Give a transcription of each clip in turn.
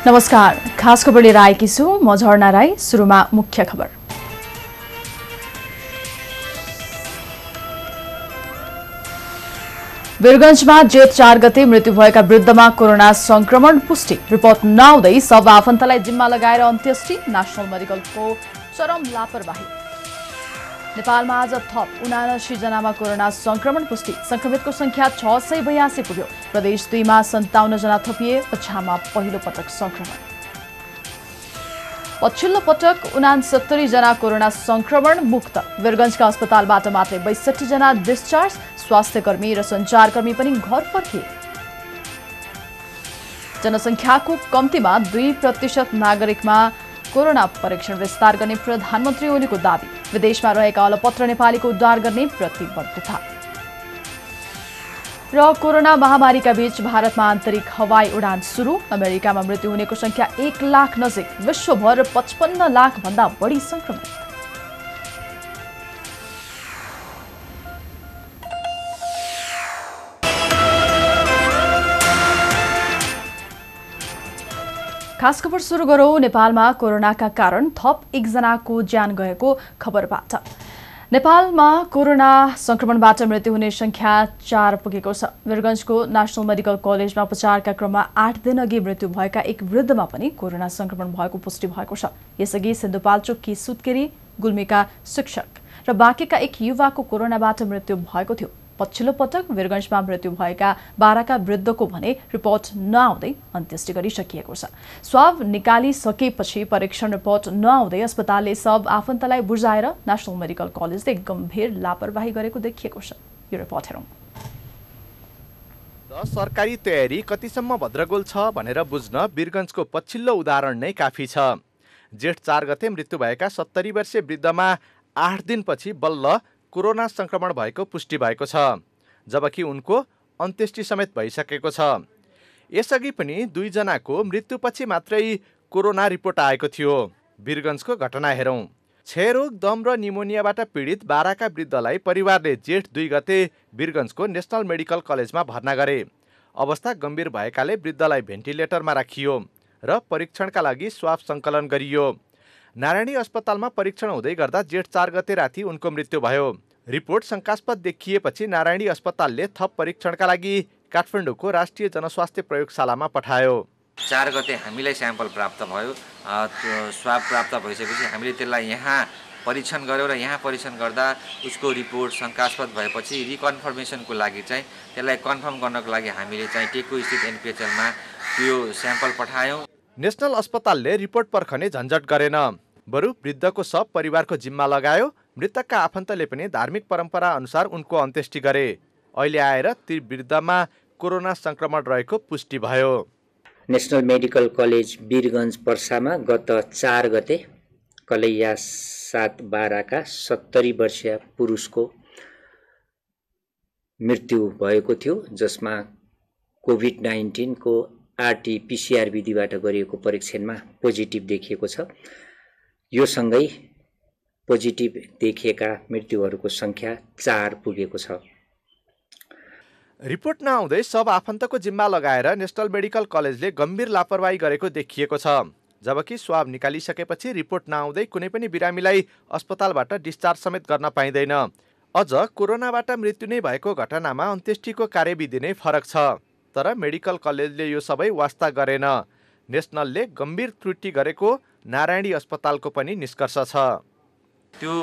नमस्कार, खास खबर लिएर आएकी छु म झरना राई। सुरुमा मुख्य खबर। वीरगञ्जमा जेठ 4 गते मृत्यु भएका वृद्धमा कोरोना संक्रमण पुष्टि। रिपोर्ट नआउँदै सब आफन्तलाई जिम्मा लगाएर अन्त्येष्टि। नेशनल मेडिकलको चरम लापरवाही। नेपालमा आज थप 79 जनामा कोरोना संक्रमण पुष्टि। संक्रमितको संख्या 682 पुग्यो। प्रदेश 2 मा 57 जना थपिए। पछामा पहिलो पटक संक्रमण। पछिल्लो पटक 69 जना कोरोना संक्रमण मुक्त। वीरगञ्जका अस्पतालबाट मात्रै 62 जना डिस्चार्ज। स्वास्थ्यकर्मी र सञ्चारकर्मी पनि घर फर्किए। जनसङ्ख्याको कम्तीमा 2% नागरिकमा कोरोना परीक्षण विस्तार गर्ने प्रधानमन्त्री ओलीको दावी। विदेशमा रहेका अलपत्र नेपालीको उद्धार गर्ने प्रतिबद्धता। र कोरोना महामारीका बीच भारतमा आन्तरिक हवाई उडान सुरु। अमेरिकामा मृत्यु हुनेको संख्या 1 लाख नजिक। विश्वभर 55 लाख भन्दा बढी संक्रमित। खास खबर सुरु गरौं नेपालमा कोरोनाका कारण थप 1 जनाको ज्यान गएको खबरबाट। नेपालमा कोरोना संक्रमणबाट मृत्यु हुने संख्या 4 पुगेको छ। वीरगञ्जको नेशनल मेडिकल कलेजमा उपचारका क्रममा 8 दिन अघि मृत्यु भएका एक वृद्धमा पनि कोरोना संक्रमण भएको पुष्टि भएको छ। यसअघि सिन्धुपाल्चोककी सुत्केरी गुल्मीका शिक्षक र बाँकेका एक युवाको कोरोनाबाट मृत्यु भएको थियो। पछिल्लो पटक वीरगञ्जमा मृत्यु भएका 12 का वृद्धको भने रिपोर्ट नआउँदै अन्त्येष्टि गरिसकिएको छ। स्वाब निकालिसकेपछि परीक्षण रिपोर्ट नआउँदै अस्पतालले सब आफन्तलाई बुझाएर नेशनल मेडिकल कलेजले गम्भीर लापरवाही गरेको देखिएको छ। यो रिपोर्ट हेरौं। सरकारी तयारी कतिसम्म भद्रगोल छ भनेर बुझ्न वीरगञ्जको पछिल्लो उदाहरण नै काफी छ। जेठ 4 गते मृत्यु भएका 70 वर्षीय वृद्धमा 8 दिनपछि बल्ल कोरोना संक्रमण भएको पुष्टि भएको छ, जबकि उनको अन्त्येष्टि समेत भइसकेको छ। यसअघि पनि 2 जनाको मृत्युपछि मात्रै कोरोना रिपोर्ट आएको थियो। वीरगञ्जको घटना हेरौं। क्षयरोग, दम र निमोनियाबाट पीडित 12 का वृद्धलाई परिवारले जेठ 2 गते वीरगञ्जको नेशनल मेडिकल कलेजमा भर्ना गरे। अवस्था गम्भीर भएकाले वृद्धलाई भेन्टिलेटरमा राखियो र परीक्षणका लागि स्वाब सङ्कलन गरियो। नारायणी अस्पतालमा परीक्षण हुँदै गर्दा जेठ 4 गते राति उनको मृत्यु भयो। रिपोर्ट शंकास्पद देखिएपछि नारायणी अस्पतालले थप परीक्षणका लागि काठमाडौँको राष्ट्रिय जनस्वास्थ्य प्रयोगशालामा पठायो। 4 गते हामीलाई स्याम्पल प्राप्त भयो। स्वाब प्राप्त भइसकेपछि हामीले त्यसलाई यहाँ परीक्षण गर्यौँ र यहाँ परीक्षण गर्दा उसको रिपोर्ट शंकास्पद भएपछि रिकन्फर्मेसनको लागि चाहिँ त्यसलाई कन्फर्म गर्नको लागि हामीले चाहिँ टेकु स्थित एनपिएचएलमा त्यो स्याम्पल पठायौँ। नेशनल अस्पतालले रिपोर्ट पर्खने झन्झट गरेन, बरु वृद्धको सब परिवारको जिम्मा लगायो। मृतकका आफन्तले पनि धार्मिक परम्परा अनुसार उनको अन्त्येष्टि गरे। अहिले आएर ती वृद्धमा कोरोना संक्रमण रहेको पुष्टि भयो। नेशनल मेडिकल कलेज वीरगञ्ज पर्सामा गत 4 गते कलैया 7-12 का 70 वर्षीय पुरुषको मृत्यु भएको थियो, जसमा कोभिड-19 को आरटी-पीसीआर विधिबाट गरिएको परीक्षणमा पोजिटिभ देखिएको छ। यो सँगै पोजिटिभ देखिएका मृत्युहरूको संख्या 4 पुगेको छ। रिपोर्ट नआउँदै सब आफन्तको जिम्मा लगाएर नेशनल मेडिकल कलेजले गम्भीर लापरवाही गरेको देखिएको छ, जबकि स्वाब निकालिसकेपछि रिपोर्ट नआउँदै कुनै पनि बिरामीलाई अस्पतालबाट डिस्चार्ज समेत गर्न पाइँदैन। अझ कोरोनाबाट मृत्यु नै भएको घटनामा अन्त्येष्टिको कार्यविधि नै फरक छ, तर मेडिकल कलेजले यो सबै वास्ता गरेन। नेशनलले गम्भीर त्रुटि गरेको नारायणी अस्पतालको पनि निष्कर्ष छ। त्यो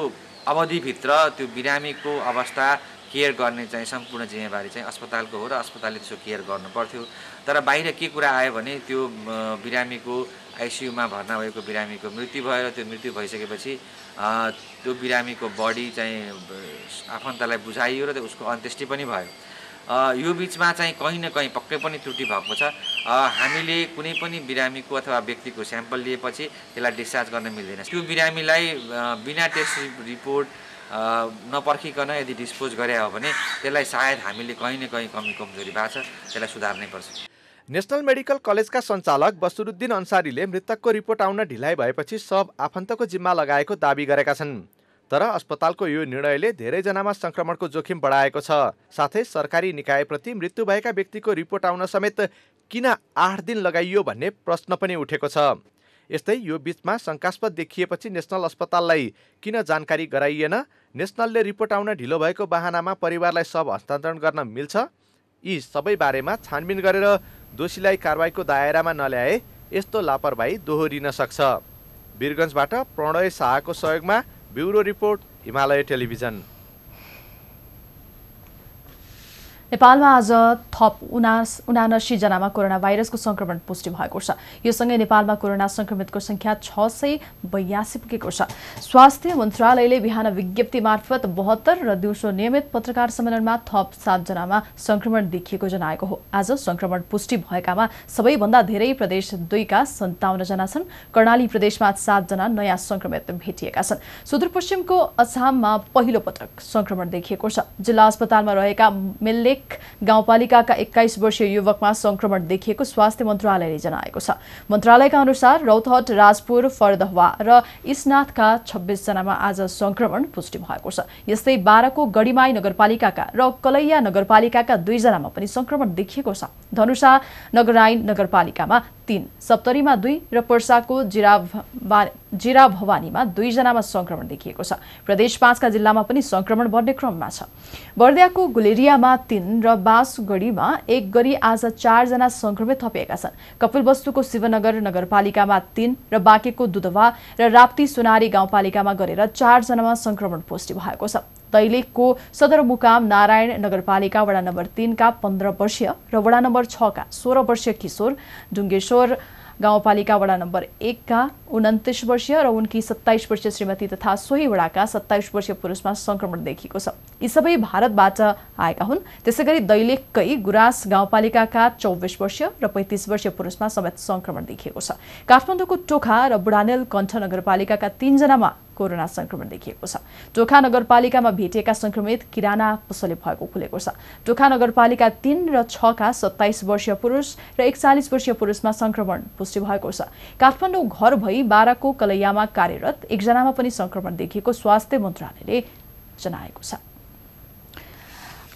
अवधिभित्र त्यो बिरामीको अवस्था केयर गर्ने चाहिँ सम्पूर्ण जिम्मेवारी चाहिँ अस्पतालको हो र अस्पतालले त्यसको केयर गर्नु पर्थ्यो। तर बाहिर के कुरा आयो भने त्यो बिरामीको आइसियुमा भर्ना भएको बिरामीको मृत्यु भयो र त्यो मृत्यु भइसकेपछि त्यो बिरामीको बडी चाहिँ आफन्तलाई बुझाइयो र उसको अन्त्येष्टि पनि भयो। यो बिचमा चाहिँ कहीँ न कहीँ पक्कै पनि त्रुटि भएको छ। हामीले कुनै पनि बिरामीको अथवा व्यक्तिको स्याम्पल लिएपछि त्यसलाई डिस्चार्ज गर्न मिल्दैन। त्यो बिरामीलाई बिना टेस्ट रिपोर्ट नपर्खिकन यदि डिस्पोज गरे हो भने त्यसलाई सायद हामीले कहीँ न कहीँ कमी कमजोरी भएको छ, त्यसलाई सुधार्नै पर्छ। नेशनल मेडिकल कलेजका सञ्चालक बसरुद्दिन अन्सारीले मृतकको रिपोर्ट आउन ढिलाइ भएपछि सब आफन्तको जिम्मा लगाएको दावी गरेका छन्। तर अस्पतालको यो निर्णयले धेरैजनामा संक्रमणको जोखिम बढाएको छ। साथै सरकारी निकायप्रति मृत्यु भएका व्यक्तिको रिपोर्ट आउन समेत किन 8 दिन लगाइयो भन्ने प्रश्न पनि उठेको छ। यस्तै यो बीचमा शङ्कास्पद देखिएपछि नेसनल अस्पताललाई किन जानकारी गराइएन? नेसनलले रिपोर्ट आउन ढिलो भएको बहानामा परिवारलाई शव हस्तान्तरण गर्न मिल्छ? यी सबै बारेमा छानबिन गरेर दोषीलाई कारबाहीको दायरामा नल्याए यस्तो लापरवाही दोहोरिन सक्छ। वीरगञ्जबाट प्रणय शाहको सहयोगमा ब्युरो रिपोर्ट, हिमालय टेलिभिजन। नेपालमा आज थप 79 जनामा कोरोना भाइरसको संक्रमण पुष्टि भएको छ। यो सँगै नेपालमा कोरोना संक्रमितको संख्या 682 पुगेको छ। स्वास्थ्य मन्त्रालयले बिहान विज्ञप्ति मार्फत 72 र दिउँसो नियमित पत्रकार सम्मेलनमा थप 7 जनामा संक्रमण देखिएको जनाएको हो। आज संक्रमण पुष्टि भएकामा सबैभन्दा धेरै प्रदेश 2 का 57 जना छन्। कर्णाली प्रदेशमा 7 जना नयाँ संक्रमित भेटिएका छन्। सुदूरपश्चिमको असममा पहिलो पटक संक्रमण देखिएको छ। जिल्ला अस्पतालमा रहेका मिल्लेक गाउँपालिकाका 21 वर्षीय युवकमा संक्रमण देखिएको स्वास्थ्य मन्त्रालयले जनाएको छ। मन्त्रालयका अनुसार रौतहट, राजपुर, फरदहवा र इस्नाथका 26 जनामा आज संक्रमण पुष्टि भएको छ। यस्तै 12 को गढीमाई नगरपालिकाका र कलैया नगरपालिकाका 2 जनामा पनि संक्रमण देखिएको छ। धनुषा नगरायन नगरपालिकामा 3, सप्तरीमा 2 र पर्साको जिरा भवानीमा 2 जनामा संक्रमण देखिएको छ। प्रदेश 5 का जिल्लामा पनि संक्रमण बढ्ने क्रममा छ। बर्दियाको गुलेरियामा 3 र बाँसगढीमा 1 गरी आज 4 जना संक्रमित थपिएका छन्। कपिलवस्तुको शिवनगर नगरपालिकामा 3 र बाँकेको दुधवा र राप्ती सुनारी गाउँपालिकामा गरेर 4 जनामा संक्रमण पुष्टि भएको छ। दैलेखको सदरमुकाम नारायण नगरपालिका वडा नम्बर 3 का 15 वर्षीय र वडा नम्बर 6 का 16 वर्षीय किशोर, डुङ्गेश्वर गाउँपालिका वडा नम्बर 1 का 29 वर्षीय र उनकी 27 वर्षीय श्रीमती तथा सोही वडाका 27 वर्षीय पुरुषमा संक्रमण देखिएको छ। यी सबै भारतबाट आएका हुन्। त्यसैगरी दैलेखकै गुराँस गाउँपालिकाका 24 वर्षीय र 35 वर्षीय पुरुषमा समेत संक्रमण देखिएको छ। काठमाडौँको टोखा र बुढानेल कण्ठ नगरपालिकाका 3 जनामा कोरोना संक्रमण देखिएको छ। टोखा नगरपालिकामा भेटिएका संक्रमित किराना पसले भएको खुलेको छ। टोखा नगरपालिका 3 र 6 का 27 वर्षीय पुरुष र 41 वर्षीय पुरुषमा संक्रमण पुष्टि भएको छ। काठमाडौँ घर भई 12 को कलैयामा कार्यरत 1 जनामा पनि संक्रमण देखिएको स्वास्थ्य मन्त्रालयले जनाएको छ।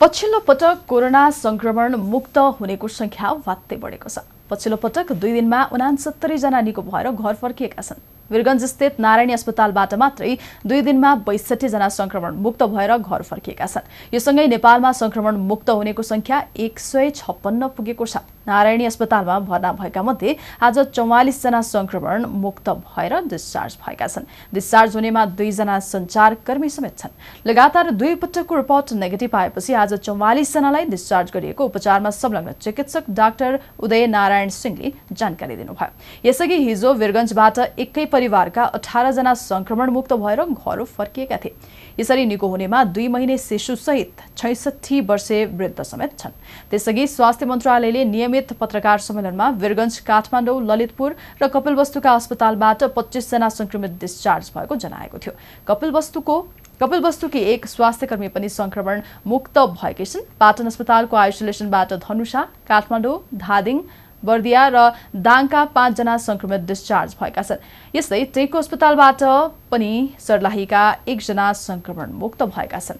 पछिल्लो पटक कोरोना संक्रमण मुक्त हुनेको संख्या वात्तै बढेको छ। पछिल्लो पटक 2 दिनमा 69 जना निको भएर घर फर्किएका छन्। वीरगञ्ज स्थित नारायणी अस्पतालबाट मात्रै 2 दिनमा 62 जना संक्रमण मुक्त भएर घर फर्किएका छन्। यो सँगै नेपालमा संक्रमण मुक्त हुनेको संख्या 156 पुगेको छ। नारायणी अस्पतालमा भर्ना भएका मध्ये आज 44 जना संक्रमण मुक्त भएर डिस्चार्ज भएका छन्। डिस्चार्ज हुनेमा 2 जना सञ्चारकर्मी समेत छन्। लगातार 2 पटकको रिपोर्ट नेगेटिभ आएपछि आज 44 जनालाई डिस्चार्ज गरिएको उपचारमा संलग्न चिकित्सक डाक्टर उदय नारायण सिंहले जानकारी दिनुभयो। यसअघि हिजो वीरगञ्जबाट एकै परिवारका 18 जना संक्रमण मुक्त भएर घर फर्किएका थिए। यसरी निको हुनेमा 2 महिने शिशुसहित 66 वर्षीय वृद्ध समेत छन्। त्यसअघि स्वास्थ्य मन्त्रालयले नियमित पत्रकार सम्मेलनमा वीरगञ्ज, काठमाडौँ, ललितपुर र कपिलवस्तुका अस्पतालबाट 25 जना संक्रमित डिस्चार्ज भएको जनाएको थियो। कपिलवस्तुकी 1 स्वास्थ्यकर्मी पनि संक्रमण मुक्त भएकै छन्। पाटन अस्पतालको आइसोलेसनबाट धनुषा, काठमाडौँ, धादिङ, बर्दिया र दाङका 5 जना संक्रमित डिस्चार्ज भएका छन्। यस्तै टेको अस्पतालबाट पनि सर्लाहीका 1 जना संक्रमण मुक्त भएका छन्।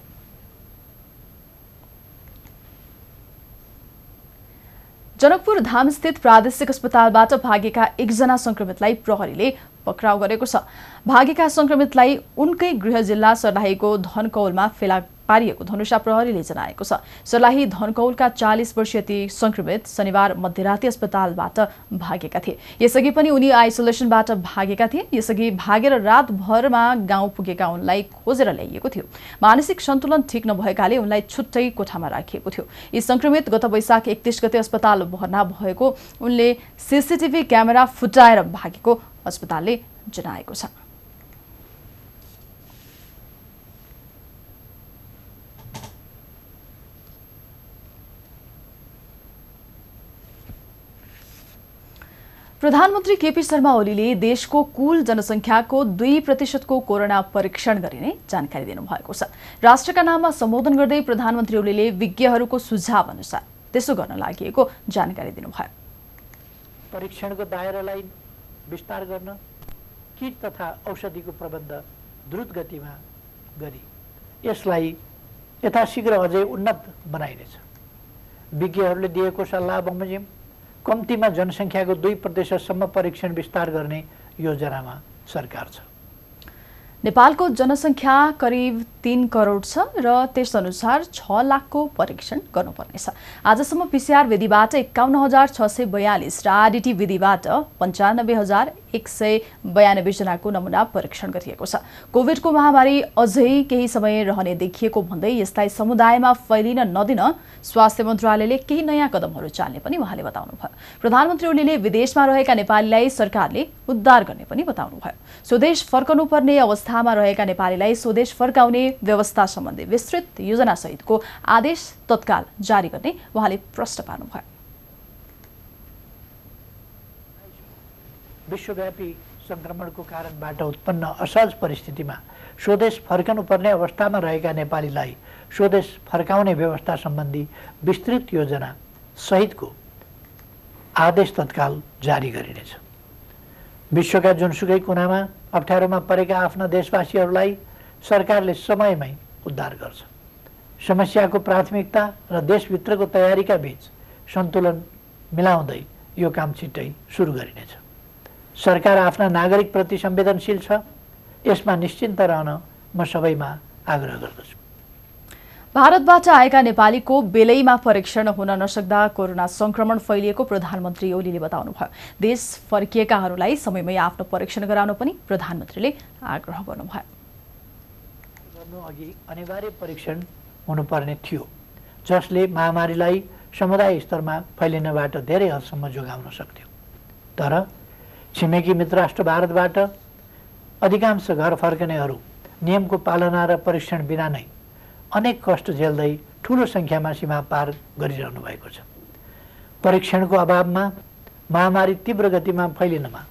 जनकपुर धामस्थित प्रादेशिक अस्पतालबाट भागेका 1 जना संक्रमितलाई प्रहरीले पक्राउ गरेको छ। भागेका संक्रमितलाई उनकै गृह जिल्ला सर्लाहीको धनकौलमा फेला पारिएको धनुषा प्रहरीले जनाएको छ। सर्लाही धनकौलका 40 वर्षीय ती संक्रमित शनिबार मध्यराती अस्पतालबाट भागेका थिए। यसअघि पनि उनी आइसोलेसनबाट भागेका थिए। यसअघि भागेर रातभरमा गाउँ पुगेका उनलाई खोजेर ल्याइएको थियो। मानसिक सन्तुलन ठिक नभएकाले उनलाई छुट्टै कोठामा राखिएको थियो। यी संक्रमित गत वैशाख 31 गते अस्पताल भर्ना भएको उनले सीसीटीभी क्यामेरा फुटाएर भागेको अस्पतालले जनाएको छ। प्रधानमन्त्री केपी शर्मा ओलीले देशको कुल जनसङ्ख्याको 2% को कोरोना परीक्षण गरिने जानकारी दिनुभएको छ। राष्ट्रका नाममा सम्बोधन गर्दै प्रधानमन्त्री ओलीले विज्ञहरूको सुझाव अनुसार त्यसो गर्न लागि जानकारी दिनुभयो। परीक्षणको दायरालाई विस्तार गर्न, किट तथा औषधिको प्रबन्ध द्रुत गतिमा गरी यसलाई यथाशीघ्र अझै उन्नत बनाइनेछ। विज्ञहरूले दिएको सल्लाह बमोजिम कम्तीमा जनसङ्ख्याको 2% परीक्षण विस्तार गर्ने योजनामा सरकार छ। नेपालको जनसङ्ख्या करिब 3 करोड छ र त्यसअनुसार 6 लाखको परीक्षण गर्नुपर्नेछ। आजसम्म पीसीआर विधिबाट 51,642 र आरडीटी विधिबाट 95,192 जनाको नमुना परीक्षण गरिएको छ। कोभिडको महामारी अझै केही समय रहने देखिएको भन्दै यसलाई समुदायमा फैलिन नदिन स्वास्थ्य मन्त्रालयले केही नयाँ कदमहरू चाल्ने पनि उहाँले बताउनुभयो। प्रधानमन्त्री ओलीले विदेशमा रहेका नेपालीलाई सरकारले उद्धार गर्ने पनि बताउनुभयो। स्वदेश फर्कनुपर्ने अवस्थामा रहेका नेपालीलाई स्वदेश फर्काउने व्यवस्था सम्बन्धी विस्तृत योजना सहितको आदेश तत्काल जारी गर्ने उहाँले प्रश्न पार्नुभयो। विश्वव्यापी संक्रमणको कारणबाट उत्पन्न असहज परिस्थितिमा स्वदेश फर्कनुपर्ने अवस्थामा रहेका नेपालीलाई स्वदेश फर्काउने व्यवस्था सम्बन्धी विस्तृत योजना सहितको आदेश तत्काल जारी गरिनेछ। विश्वका जुनसुकै कुनामा अप्ठ्यारोमा परेका आफ्ना देशवासीहरूलाई सरकारले समयमै उद्धार गर्छ। समस्याको प्राथमिकता र देशभित्रको तयारीका बीच सन्तुलन मिलाउँदै यो काम छिट्टै सुरु गरिनेछ। सरकार आफ्ना नागरिकप्रति संवेदनशील छ, यसमा निश्चिन्त रहन म सबैमा आग्रह गर्दछु। भारतबाट आएका नेपालीको बेलैमा परीक्षण हुन नसक्दा कोरोना संक्रमण फैलिएको प्रधानमन्त्री ओलीले बताउनुभयो। देश फर्किएकाहरूलाई समयमै आफ्नो परीक्षण गराउन पनि प्रधानमन्त्रीले आग्रह गर्नुभयो। अघि अनिवार्य परीक्षण हुनुपर्ने थियो, जसले महामारीलाई समुदाय स्तरमा फैलिनबाट धेरै हदसम्म जोगाउन सक्थ्यो। तर छिमेकी मित्र राष्ट्र भारतबाट अधिकांश घर फर्कनेहरू नियमको पालना र परीक्षण बिना नै अनेक कष्ट झेल्दै ठूलो संख्यामा सीमा पार गरिरहनु भएको छ। परीक्षणको अभावमा महामारी तीव्र गतिमा फैलिनमा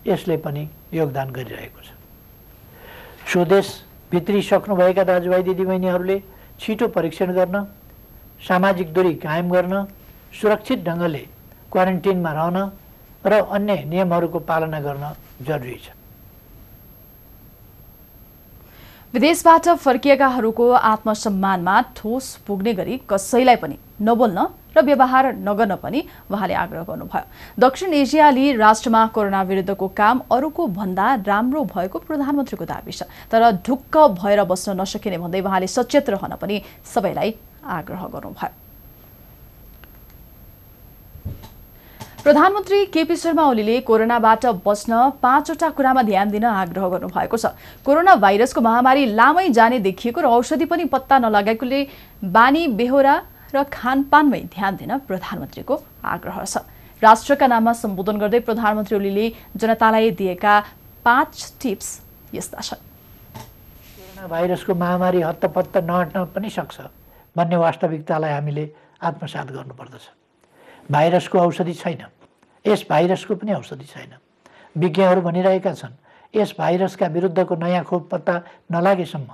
यसले पनि योगदान गरिरहेको छ। स्वदेश भित्री सक्नुभएका दाजुभाइ दिदीबहिनीहरूले छिटो परीक्षण गर्न, सामाजिक दूरी कायम गर्न, सुरक्षित ढङ्गले क्वारेन्टिनमा रहन र अन्य नियमहरूको पालना गर्न जरुरी छ। विदेशबाट फर्किएकाहरूको आत्मसम्मानमा ठोस पुग्ने गरी कसैलाई पनि नबोल्न र व्यवहार नगर्न पनि उहाँले आग्रह गर्नुभयो। दक्षिण एसियाली राष्ट्रमा कोरोना विरुद्धको काम अरूको भन्दा राम्रो भएको प्रधानमन्त्रीको दाबी छ। तर ढुक्क भएर बस्न नसकिने भन्दै उहाँले सचेत रहन पनि सबैलाई आग्रह गर्नुभयो। प्रधानमन्त्री केपी शर्मा ओलीले कोरोनाबाट बच्न 5वटा कुरामा ध्यान दिन आग्रह गर्नुभएको छ। कोरोना भाइरसको महामारी लामै जाने देखिएको र औषधि पनि पत्ता नलागेकोले बानी बेहोरा र खानपानमै ध्यान दिन प्रधानमन्त्रीको आग्रह छ। राष्ट्रका नाममा सम्बोधन गर्दै प्रधानमन्त्री ओलीले जनतालाई दिएका 5 टिप्स यस्ता छन्। कोरोना भाइरसको महामारी हत्तपत्त नहट्न पनि सक्छ भन्ने वास्तविकतालाई हामीले आत्मसात गर्नुपर्दछ। भाइरसको औषधि छैन, यस भाइरसको पनि औषधि छैन। विज्ञहरू भनिरहेका छन् यस भाइरसका विरुद्धको नयाँ खोप पत्ता नलागेसम्म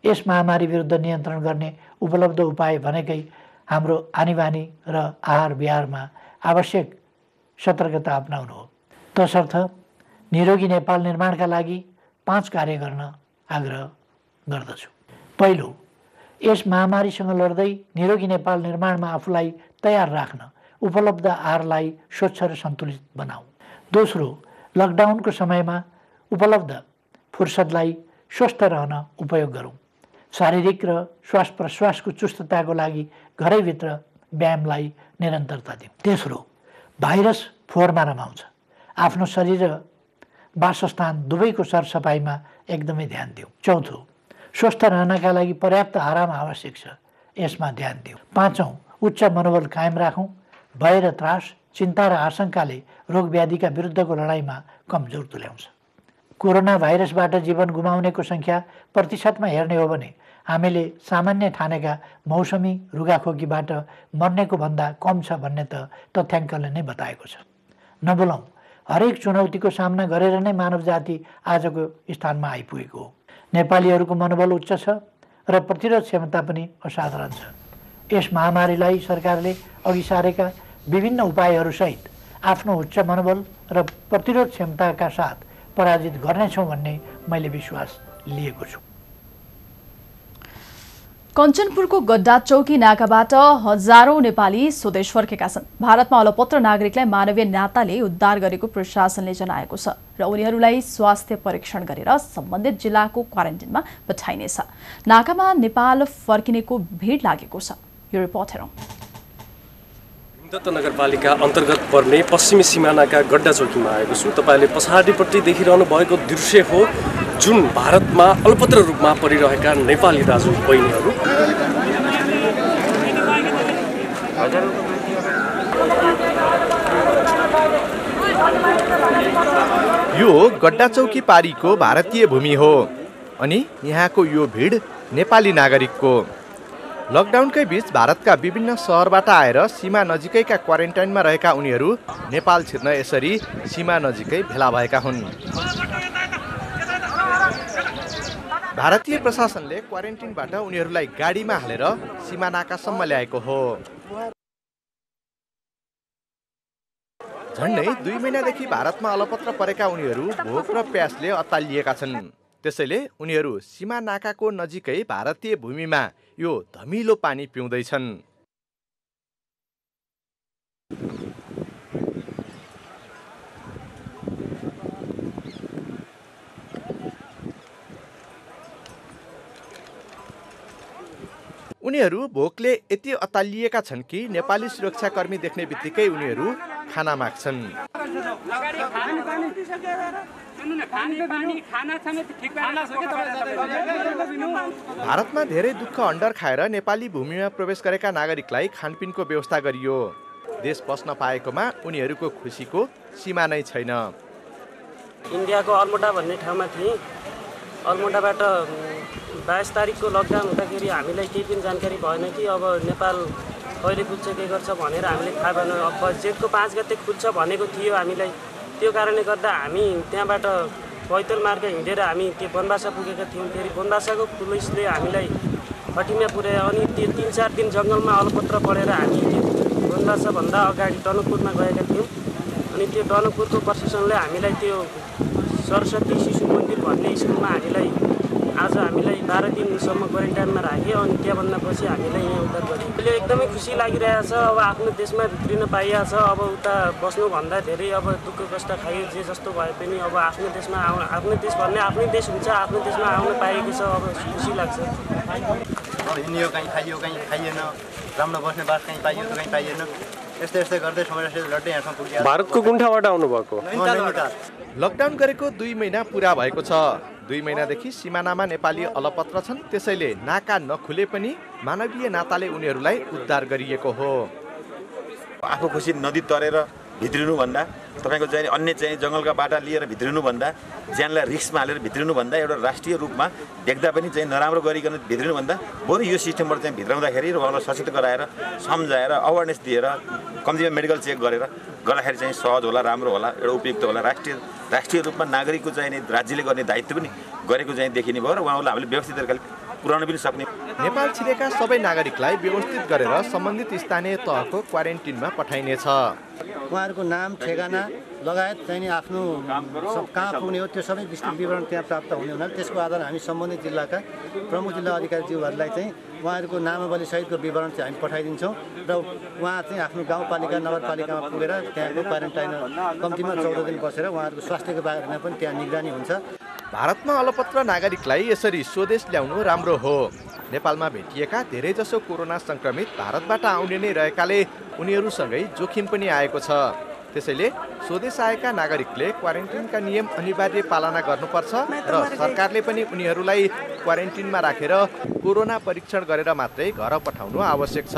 यस महामारी विरुद्ध नियन्त्रण गर्ने उपलब्ध उपाय भनेकै हाम्रो आनीबानी र आहार विहारमा आवश्यक सतर्कता अपनाउनु हो। तसर्थ निरोगी नेपाल निर्माणका लागि 5 कार्य गर्न आग्रह गर्दछु। पहिलो, यस महामारीसँग लड्दै निरोगी नेपाल निर्माणमा आफूलाई तयार राख्न उपलब्ध आहारलाई स्वच्छ र सन्तुलित बनाऊ। दोस्रो, लकडाउनको समयमा उपलब्ध फुर्सदलाई स्वस्थ रहन उपयोग गरौँ। शारीरिक र श्वास प्रश्वासको चुस्तताको लागि घरैभित्र व्यायामलाई निरन्तरता दिउँ। तेस्रो, भाइरस फोहोरमा रमाउँछ, आफ्नो शरीर र वासस्थान दुवैको सरसफाइमा एकदमै ध्यान दिउँ। चौथो, स्वस्थ रहनका लागि पर्याप्त आराम आवश्यक छ, यसमा ध्यान दिउँ। पाँचौँ, उच्च मनोबल कायम राखौँ। भय र त्रास, चिन्ता र आशंकाले रोग व्याधिका विरुद्धको लडाइँमा कमजोर तुल्याउँछ। कोरोना भाइरसबाट जीवन गुमाउनेको सङ्ख्या प्रतिशतमा हेर्ने हो भने हामीले सामान्य ठानेका मौसमी रुगाखोकीबाट मर्नेको भन्दा कम छ भन्ने त तथ्याङ्कले नै बताएको छ। नबोलौँ, हरेक चुनौतीको सामना गरेर नै मानव जाति आजको स्थानमा आइपुगेको हो। नेपालीहरूको मनोबल उच्च छ र प्रतिरोध क्षमता पनि असाधारण छ। यस महामारीलाई सरकारले अघि सारेका विभिन्न उपायहरूसहित आफ्नो उच्च मनोबल र प्रतिरोध क्षमताका साथ पराजित गर्नेछौँ भन्ने मैले विश्वास लिएको छु। कञ्चनपुरको गड्डा चौकी नाकाबाट हजारौं नेपाली स्वदेश फर्केका छन्। भारतमा अलपत्र नागरिकलाई मानवीय नाताले उद्धार गरेको प्रशासनले जनाएको छ र उनीहरूलाई स्वास्थ्य परीक्षण गरेर सम्बन्धित जिल्लाको क्वारेन्टिनमा पठाइनेछ। नाकामा नेपाल फर्किनेको भिड लागेको छ। यो रिपोर्ट हेरौं। दत्त नगरपालिका अन्तर्गत पर्ने पश्चिमी सिमानाका गड्डा चौकीमा आएको छु। तपाईले पछाडिपट्टि देखिरहनु भएको दृश्य हो जुन भारतमा अल्पत्र रूपमा परिरहेका नेपाली दाजु बहिनीहरू। यो गड्डा चौकी पारीको भारतीय भूमि हो अनि यहाँको यो भिड नेपाली नागरिकको। लकडाउनकै बीच भारतका विभिन्न शहरबाट आएर सीमा नजिकैका क्वारेन्टाइनमा रहेका उनीहरू नेपाल छिर्न यसरी सीमा नजिकै भेला भएका हुन्। भारतीय प्रशासनले क्वारेन्टिनबाट उनीहरूलाई गाडीमा हालेर सीमा नाकासम्म ल्याएको हो। झन्डै 2 महिनादेखि भारतमा अलपत्र परेका उनीहरू भोक र प्यासले अत्तालिएका छन्। त्यसैले उनीहरू सीमा नाकाको नजिकै भारतीय भूमिमा यो धमिलो पानी पिउँदैछन्। उनीहरू भोकले यति अत्तालिएका छन् कि नेपाली सुरक्षाकर्मी देख्ने बित्तिकै उनीहरू खाना माग्छन्। भारतमा धेरै दुःख अन्डर खाएर नेपाली भूमिमा प्रवेश गरेका नागरिकलाई खानपिनको व्यवस्था गरियो। देश बस्न पाएकोमा उनीहरूको खुसीको सीमा नै छैन। इन्डियाको अलमोडा भन्ने ठाउँमा थिएँ। अलमोडाबाट 22 तारिकको लकडाउन हुँदाखेरि हामीलाई केही पनि जानकारी भएन कि अब नेपाल कहिले खुल्छ के गर्छ भनेर हामीले थाहा भएन। अब जेठको 5 गते खुल्छ भनेको थियो हामीलाई। त्यो कारणले गर्दा हामी त्यहाँबाट पैदल मार्ग हिँडेर हामी त्यो बनबासा पुगेका थियौँ। फेरि बनबासाको पुलिसले हामीलाई खटिमा पुर्यायो अनि त्यो 3-4 दिन जङ्गलमा अलपत्र परेर हामी बनबासाभन्दा अगाडि टनकपुरमा गएका थियौँ। अनि त्यो टनकपुरको प्रशासनले हामीलाई त्यो सरस्वती शिशु मन्दिर भन्ने स्कुलमा हामीलाई आज हामीलाई 12 दिनसम्म क्वारेन्टाइनमा राख्यो। अनि त्यहाँभन्दा पछि हामीलाई यहाँ उद्धार गर्यो। अहिले एकदमै खुसी लागिरहेछ। अब आफ्नो देशमा भित्रिन पाइएको छ। अब उता बस्नुभन्दा धेरै अब दुःख कष्ट खायो जे जस्तो भए पनि अब आफ्नो देशमा आफ्नो देश भन्ने आफ्नै देश हुन्छ। आफ्नो देशमा आउन पाएको छ। अब खुसी लाग्छ। हिँडियो कहीँ खाइयो कहीँ खाइएन। राम्रो बस्ने बास कहीँ पाइयो त कहीँ पाइएन। यस्तै गर्दै समस्या लड्दै यहाँसम्म पुग्यो। भारतको कुन ठाउँबाट आउनुभएको? लकडाउन गरेको 2 महिना पुरा भएको छ। 2 महिनादेखि सिमानामा नेपाली अलपत्र छन्। त्यसैले नाका नखुले पनि मानवीय नाताले उनीहरूलाई उद्धार गरिएको हो। आफू खुसी नदी तरेर भित्रिनुभन्दा तपाईँको चाहिँ अन्य चाहिँ जङ्गलका बाटा लिएर भित्रिनुभन्दा ज्यानलाई रिस्कमा हालेर भित्रिनुभन्दा एउटा राष्ट्रिय रूपमा देख्दा पनि चाहिँ नराम्रो गरिकन भित्रिनुभन्दा बरु यो सिस्टमबाट चाहिँ भित्राउँदाखेरि र उहाँलाई सचेत गराएर सम्झाएर अवेरनेस दिएर कम्तीमा मेडिकल चेक गरेर गर्दाखेरि चाहिँ सहज होला, राम्रो होला, एउटा उपयुक्त होला। राष्ट्रिय रूपमा नागरिकको चाहिँ राज्यले गर्ने दायित्व पनि गरेको चाहिँ देखिने भयो र उहाँलाई हामीले व्यवस्थित तरिकाले पुर्याउन पनि सक्ने। नेपाल छिरेका सबै नागरिकलाई व्यवस्थित गरेर सम्बन्धित स्थानीय तहको क्वारेन्टिनमा पठाइनेछ। उहाँहरूको नाम ठेगाना लगायत चाहिँ आफ्नो कहाँ पुग्ने हो त्यो सबै विस्तृत विवरण त्यहाँ प्राप्त हुने हुनाले त्यसको आधार हामी सम्बन्धित जिल्लाका प्रमुख जिल्ला अधिकारीज्यूहरूलाई चाहिँ उहाँहरूको नामावली सहितको विवरण चाहिँ हामी पठाइदिन्छौँ र उहाँ चाहिँ आफ्नो गाउँपालिका नगरपालिकामा पुगेर त्यहाँको क्वारेन्टाइन कम्तीमा 14 दिन बसेर उहाँहरूको स्वास्थ्यको बारेमा पनि त्यहाँ निगरानी हुन्छ। भारतमा अलपत्र नागरिकलाई यसरी स्वदेश ल्याउनु राम्रो हो। नेपालमा भेटिएका धेरैजसो कोरोना संक्रमित भारतबाट आउने नै रहेकाले उनीहरूसँगै जोखिम पनि आएको छ। त्यसैले स्वदेश आएका नागरिकले क्वारेन्टिनका नियम अनिवार्य पालना गर्नुपर्छ र सरकारले पनि उनीहरूलाई क्वारेन्टिनमा राखेर कोरोना परीक्षण गरेर मात्रै घर पठाउनु आवश्यक छ।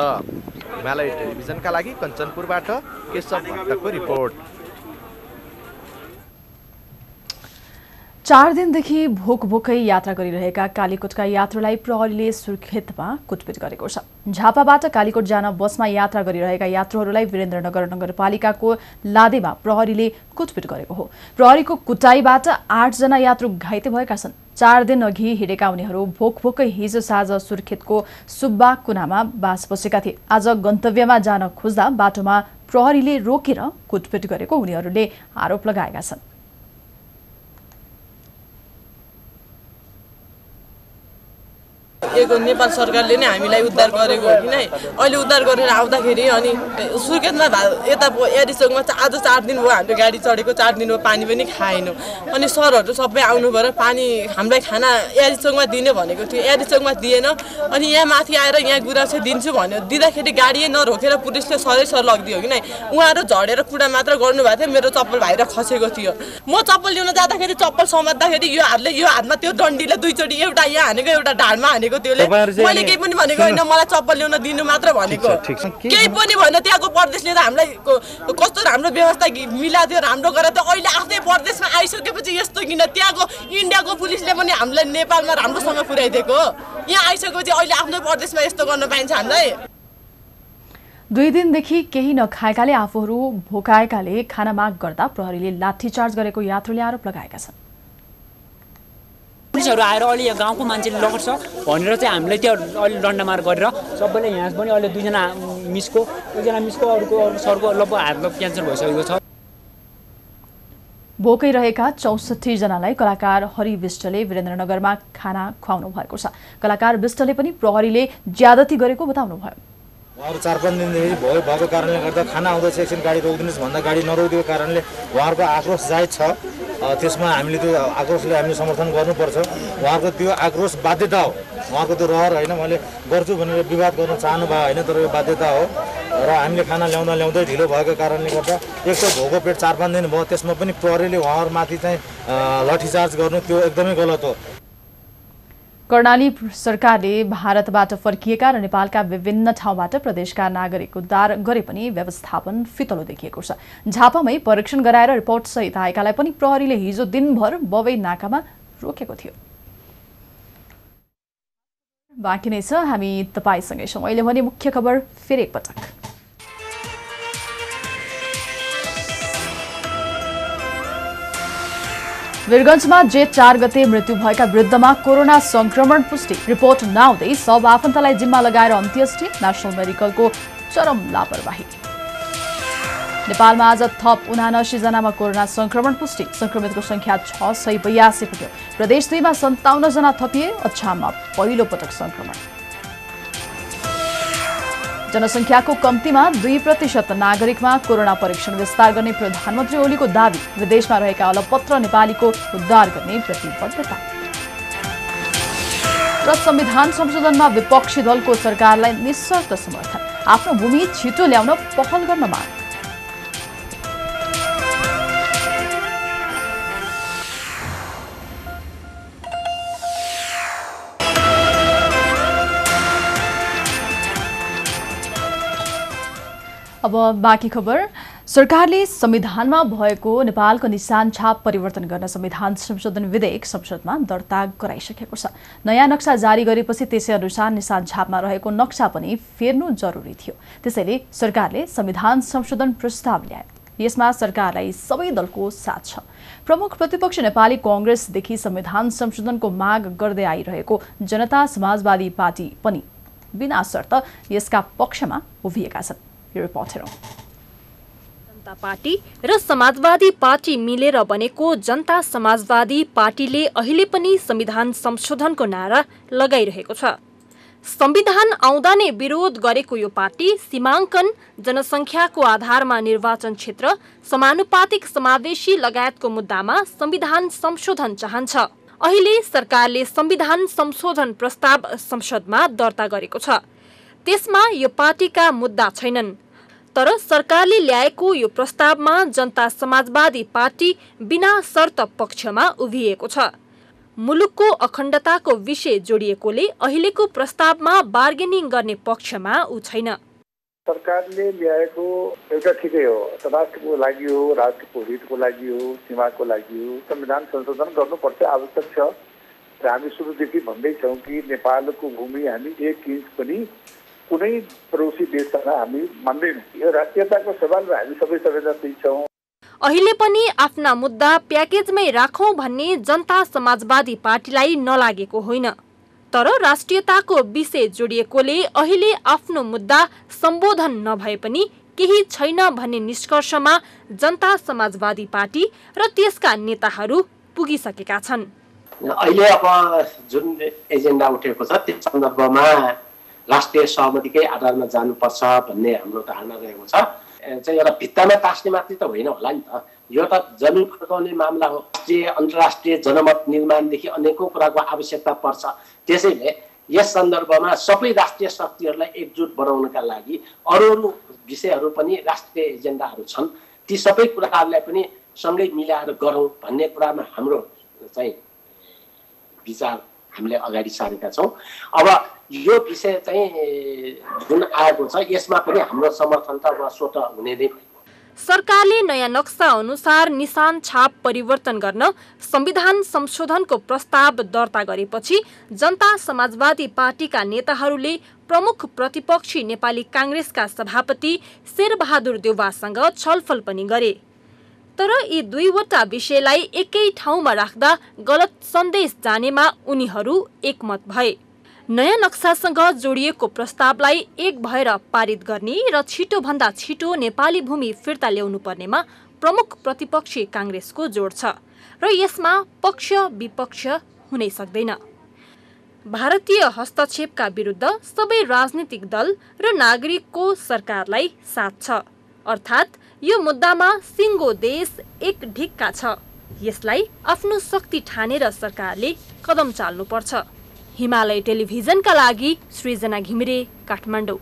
हिमालय टेलिभिजनका लागि कञ्चनपुरबाट केशव भट्टको रिपोर्ट। 4 दिनदेखि भोकै यात्रा गरिरहेका कालीकोटका यात्रुलाई प्रहरीले सुर्खेतमा कुटपिट गरेको छ। झापाबाट कालीकोट जान बसमा यात्रा गरिरहेका यात्रुहरूलाई वीरेन्द्रनगर नगरपालिकाको लादेमा प्रहरीले कुटपिट गरेको हो। प्रहरीको कुटाईबाट 8 जना यात्रु घाइते भएका छन्। 4 दिन अघि हिँडेका उनीहरू भोकै हिजो साँझ सुर्खेतको सुब्बा कुनामा बास बसेका थिए। आज गन्तव्यमा जान खोज्दा बाटोमा प्रहरीले रोकेर कुटपिट गरेको उनीहरूले आरोप लगाएका छन्। गरेको नेपाल सरकारले नै हामीलाई उद्धार गरेको हो कि नै। अहिले उद्धार गरेर आउँदाखेरि अनि सुर्खेतमा यता एडिचोकमा आज 4 दिन भयो हाम्रो गाडी चढेको, 4 दिन भयो पानी पनि खाएनौँ। अनि सरहरू सबै आउनु भएर पानी हामीलाई खाना एडिचोकमा दिने भनेको थियो, एडिचोकमा दिएन। अनि यहाँ माथि आएर यहाँ गुराँस दिन्छु भन्यो, दिँदाखेरि गाडी नरोकेर पुलिसले सर लगिदियो कि नै। उहाँहरू झडेर कुरा मात्र गर्नुभएको थियो, मेरो चप्पल भाइर खसेको थियो। म चप्पल ल्याउन जाँदाखेरि चप्पल समात्दाखेरि यो हातमा त्यो डन्डीले 2 चोटि एउटा यहाँ हानेको एउटा ढाडमा हानेको त्यसले। मैले केही पनि भनेको होइन, मलाई चप्पल ल्याउन दिनु मात्र भनेको, केही पनि भएन। त्यहाँको प्रदेशले त हामीलाई कस्तो राम्रो व्यवस्था मिलाएको थियो, राम्रो गरेर थियो। अहिले आफ्नै प्रदेशमा आइसकेपछि यस्तो किन? त्यहाँको इन्डियाको पुलिसले पनि हामीलाई नेपालमा राम्रोसँग पुर्याइदिएको, यहाँ आइसकेपछि अहिले आफ्नो प्रदेशमा यस्तो गर्न पाइन्छ हामीलाई? 2 दिनदेखि केही नखाएकाले आफूहरू भोकाएकाले खाना माग गर्दा प्रहरीले लाठीचार्ज गरेको यात्रुले आरोप लगाएका छन्। पुलिसहरू आएर अहिले यहाँ गाउँको मान्छेले लग्छ भनेर चाहिँ हामीलाई त्यो अहिले डन्डामार गरेर सबैले यहाँ पनि अहिले 2 जना मिसको, 1 जना मिसको, अर्को सरको लगभग हात क्यान्सर भइसकेको छ। भोकै रहेका 64 जनालाई कलाकार हरि विष्टले वीरेन्द्रनगरमा खाना खुवाउनु भएको छ। कलाकार विष्टले पनि प्रहरीले ज्यादती गरेको बताउनु भयो। उहाँहरू 4-5 दिनदेखि भएको कारणले गर्दा खाना आउँदैछ, एकछिन गाडी रोकिदिनुहोस् भन्दा गाडी नरोकिदिएको कारणले उहाँहरूको आक्रोश जायज छ। त्यसमा हामीले त्यो आक्रोशले हामीले समर्थन गर्नुपर्छ। उहाँहरूको त्यो आक्रोश बाध्यता हो, उहाँहरूको त्यो रहर होइन मैले गर्छु भनेर विवाद गर्न चाहनु भयो होइन, तर यो बाध्यता हो। र हामीले खाना ल्याउँदै ढिलो भएको कारणले गर्दा एक त भोको पेट 4-5 दिन भयो, त्यसमा पनि प्रहरीले उहाँहरूमाथि चाहिँ लाठीचार्ज गर्नु त्यो एकदमै गलत हो। कर्णाली सरकारले भारतबाट फर्किएका र नेपालका विभिन्न ठाउँबाट प्रदेशका नागरिक उद्धार गरे पनि व्यवस्थापन फितलो देखिएको छ। झापामै परीक्षण गराएर रिपोर्ट सहित आएकालाई पनि प्रहरीले हिजो दिनभर बवै नाकामा रोकेको थियो। बाँकी नै छ, हामी तपाईसँगै छौँ। अहिले भने मुख्य खबर फेरि एकपटक। वीरगञ्जमा जेठ 4 गते मृत्यु भएका वृद्धमा कोरोना संक्रमण पुष्टि। रिपोर्ट नआउँदै सब आफन्तलाई जिम्मा लगाएर अन्त्येष्टि। नेशनल मेडिकलको चरम लापरवाही। नेपालमा आज थप 79 जनामा कोरोना संक्रमण पुष्टि। संक्रमितको संख्या 682 पुग्यो। प्रदेश 2 मा 57 जना थपिए। अछाममा पहिलो पटक संक्रमण। जनसंख्याको कम्तीमा 2% नागरिकमा कोरोना परीक्षण विस्तार गर्ने प्रधानमन्त्री ओलीको दावी। विदेशमा रहेका अलपत्र नेपालीको उद्धार गर्ने प्रतिबद्धता। र संविधान संशोधनमा विपक्षी दलको सरकारलाई निशर्त समर्थन। आफ्नो भूमि छिटो ल्याउन पहल गर्न माग। अब बाँकी खबर। सरकारले संविधानमा भएको नेपालको निशान छाप परिवर्तन गर्न संविधान संशोधन विधेयक संसदमा दर्ता गराइसकेको छ। नयाँ नक्सा जारी गरेपछि त्यसै अनुसार निशान छापमा रहेको नक्सा पनि फेर्नु जरुरी थियो। त्यसैले सरकारले संविधान संशोधन प्रस्ताव ल्याए। यसमा सरकारलाई सबै दलको साथ छ। प्रमुख प्रतिपक्ष नेपाली कांग्रेसदेखि संविधान संशोधनको माग गर्दै आइरहेको जनता समाजवादी पार्टी पनि बिना शर्त यसका पक्षमा उभिएका छन्। जनता पार्टी र समाजवादी पार्टी मिलेर बनेको जनता समाजवादी पार्टीले अहिले पनि संविधान संशोधनको नारा लगाइरहेको छ। संविधान आउँदा नै विरोध गरेको यो पार्टी सीमाङ्कन, जनसंख्याको आधारमा निर्वाचन क्षेत्र, समानुपातिक समावेशी लगायतको मुद्दामा संविधान संशोधन चाहन्छ। अहिले सरकारले संविधान संशोधन प्रस्ताव संसदमा दर्ता गरेको छ। त्यसमा यो पार्टीका मुद्दा छैनन्, तर सरकारले ल्याएको यो प्रस्तावमा जनता समाजवादी पार्टी बिना शर्त पक्षमा उभिएको छ। मुलुकको अखण्डताको विषय जोडिएकोले अहिलेको प्रस्तावमा बार्गेनिङ गर्ने पक्षमा उ छैन। सरकारले ल्याएको एउटा ठिकै हो, राष्ट्रको लागि हो, राष्ट्रको हितको लागि हो, सीमाको लागि हो, संविधान संशोधन गर्नुपर्छ, आवश्यक छ। र हामी सुरुदेखि भन्दैछौँ कि नेपालको भूमि हामी 1 इन्च पनि कुनै पडोसी देशसँग हामी मान्दैनौँ। यो राष्ट्रियताको सवाल र हामी सबै संवेदनशील छौँ। अहिले पनि आफ्ना मुद्दा प्याकेजमै राखौं भन्ने जनता समाजवादी पार्टीलाई नलागेको होइन, तर राष्ट्रियताको विषय जोडिएकोले अहिले आफ्नो मुद्दा सम्बोधन नभए पनि केही छैन भन्ने निष्कर्षमा जनता समाजवादी पार्टी र त्यसका नेताहरू पुगिसकेका छन्। अहिले अब जुन एजेन्डा उठेको छ त्यस सन्दर्भमा राष्ट्रिय सहमतिकै आधारमा जानुपर्छ भन्ने हाम्रो धारणा रहेको छ। चाहिँ एउटा भित्तामा टाँस्ने मात्रै त होइन होला नि त, यो त जमिन फर्काउने मामला हो। राष्ट्रिय अन्तर्राष्ट्रिय जनमत निर्माणदेखि अनेकौँ कुराको आवश्यकता पर्छ। त्यसैले यस सन्दर्भमा सबै राष्ट्रिय शक्तिहरूलाई एकजुट बनाउनका लागि अरू विषयहरू पनि राष्ट्रिय एजेन्डाहरू छन्, ती सबै कुराहरूलाई पनि सँगै मिलाएर गरौँ भन्ने कुरामा हाम्रो चाहिँ विचार हामीले अगाडि सारेका छौँ। अब यो विषय चाहिँ जुन आएको छ यसमा पनि हाम्रो समर्थन त अब स्वतः हुने नै। सरकारले नयाँ नक्सा अनुसार निशान छाप परिवर्तन गर्न संविधान संशोधनको प्रस्ताव दर्ता गरेपछि जनता समाजवादी पार्टीका नेताहरूले प्रमुख प्रतिपक्षी नेपाली कांग्रेसका सभापति शेरबहादुर देउवासँग छलफल पनि गरे। तर यी दुईवटा विषयलाई एकै ठाउँमा राख्दा गलत सन्देश जानेमा उनीहरू एकमत भए। नयाँ नक्सासँग जोडिएको प्रस्तावलाई एक भएर पारित गर्ने र छिटोभन्दा छिटो नेपाली भूमि फिर्ता ल्याउनु पर्नेमा प्रमुख प्रतिपक्षी कांग्रेसको जोड छ र यसमा पक्ष विपक्ष हुनै सक्दैन। भारतीय हस्तक्षेपका विरुद्ध सबै राजनीतिक दल र नागरिकको सरकारलाई साथ छ, अर्थात् यो मुद्दामा सिङ्गो देश एक ढिक्का छ। यसलाई आफ्नो शक्ति ठानेर सरकारले कदम चाल्नुपर्छ। हिमालय टेलिभिजनका लागि सृजना घिमिरे, काठमाडौँ।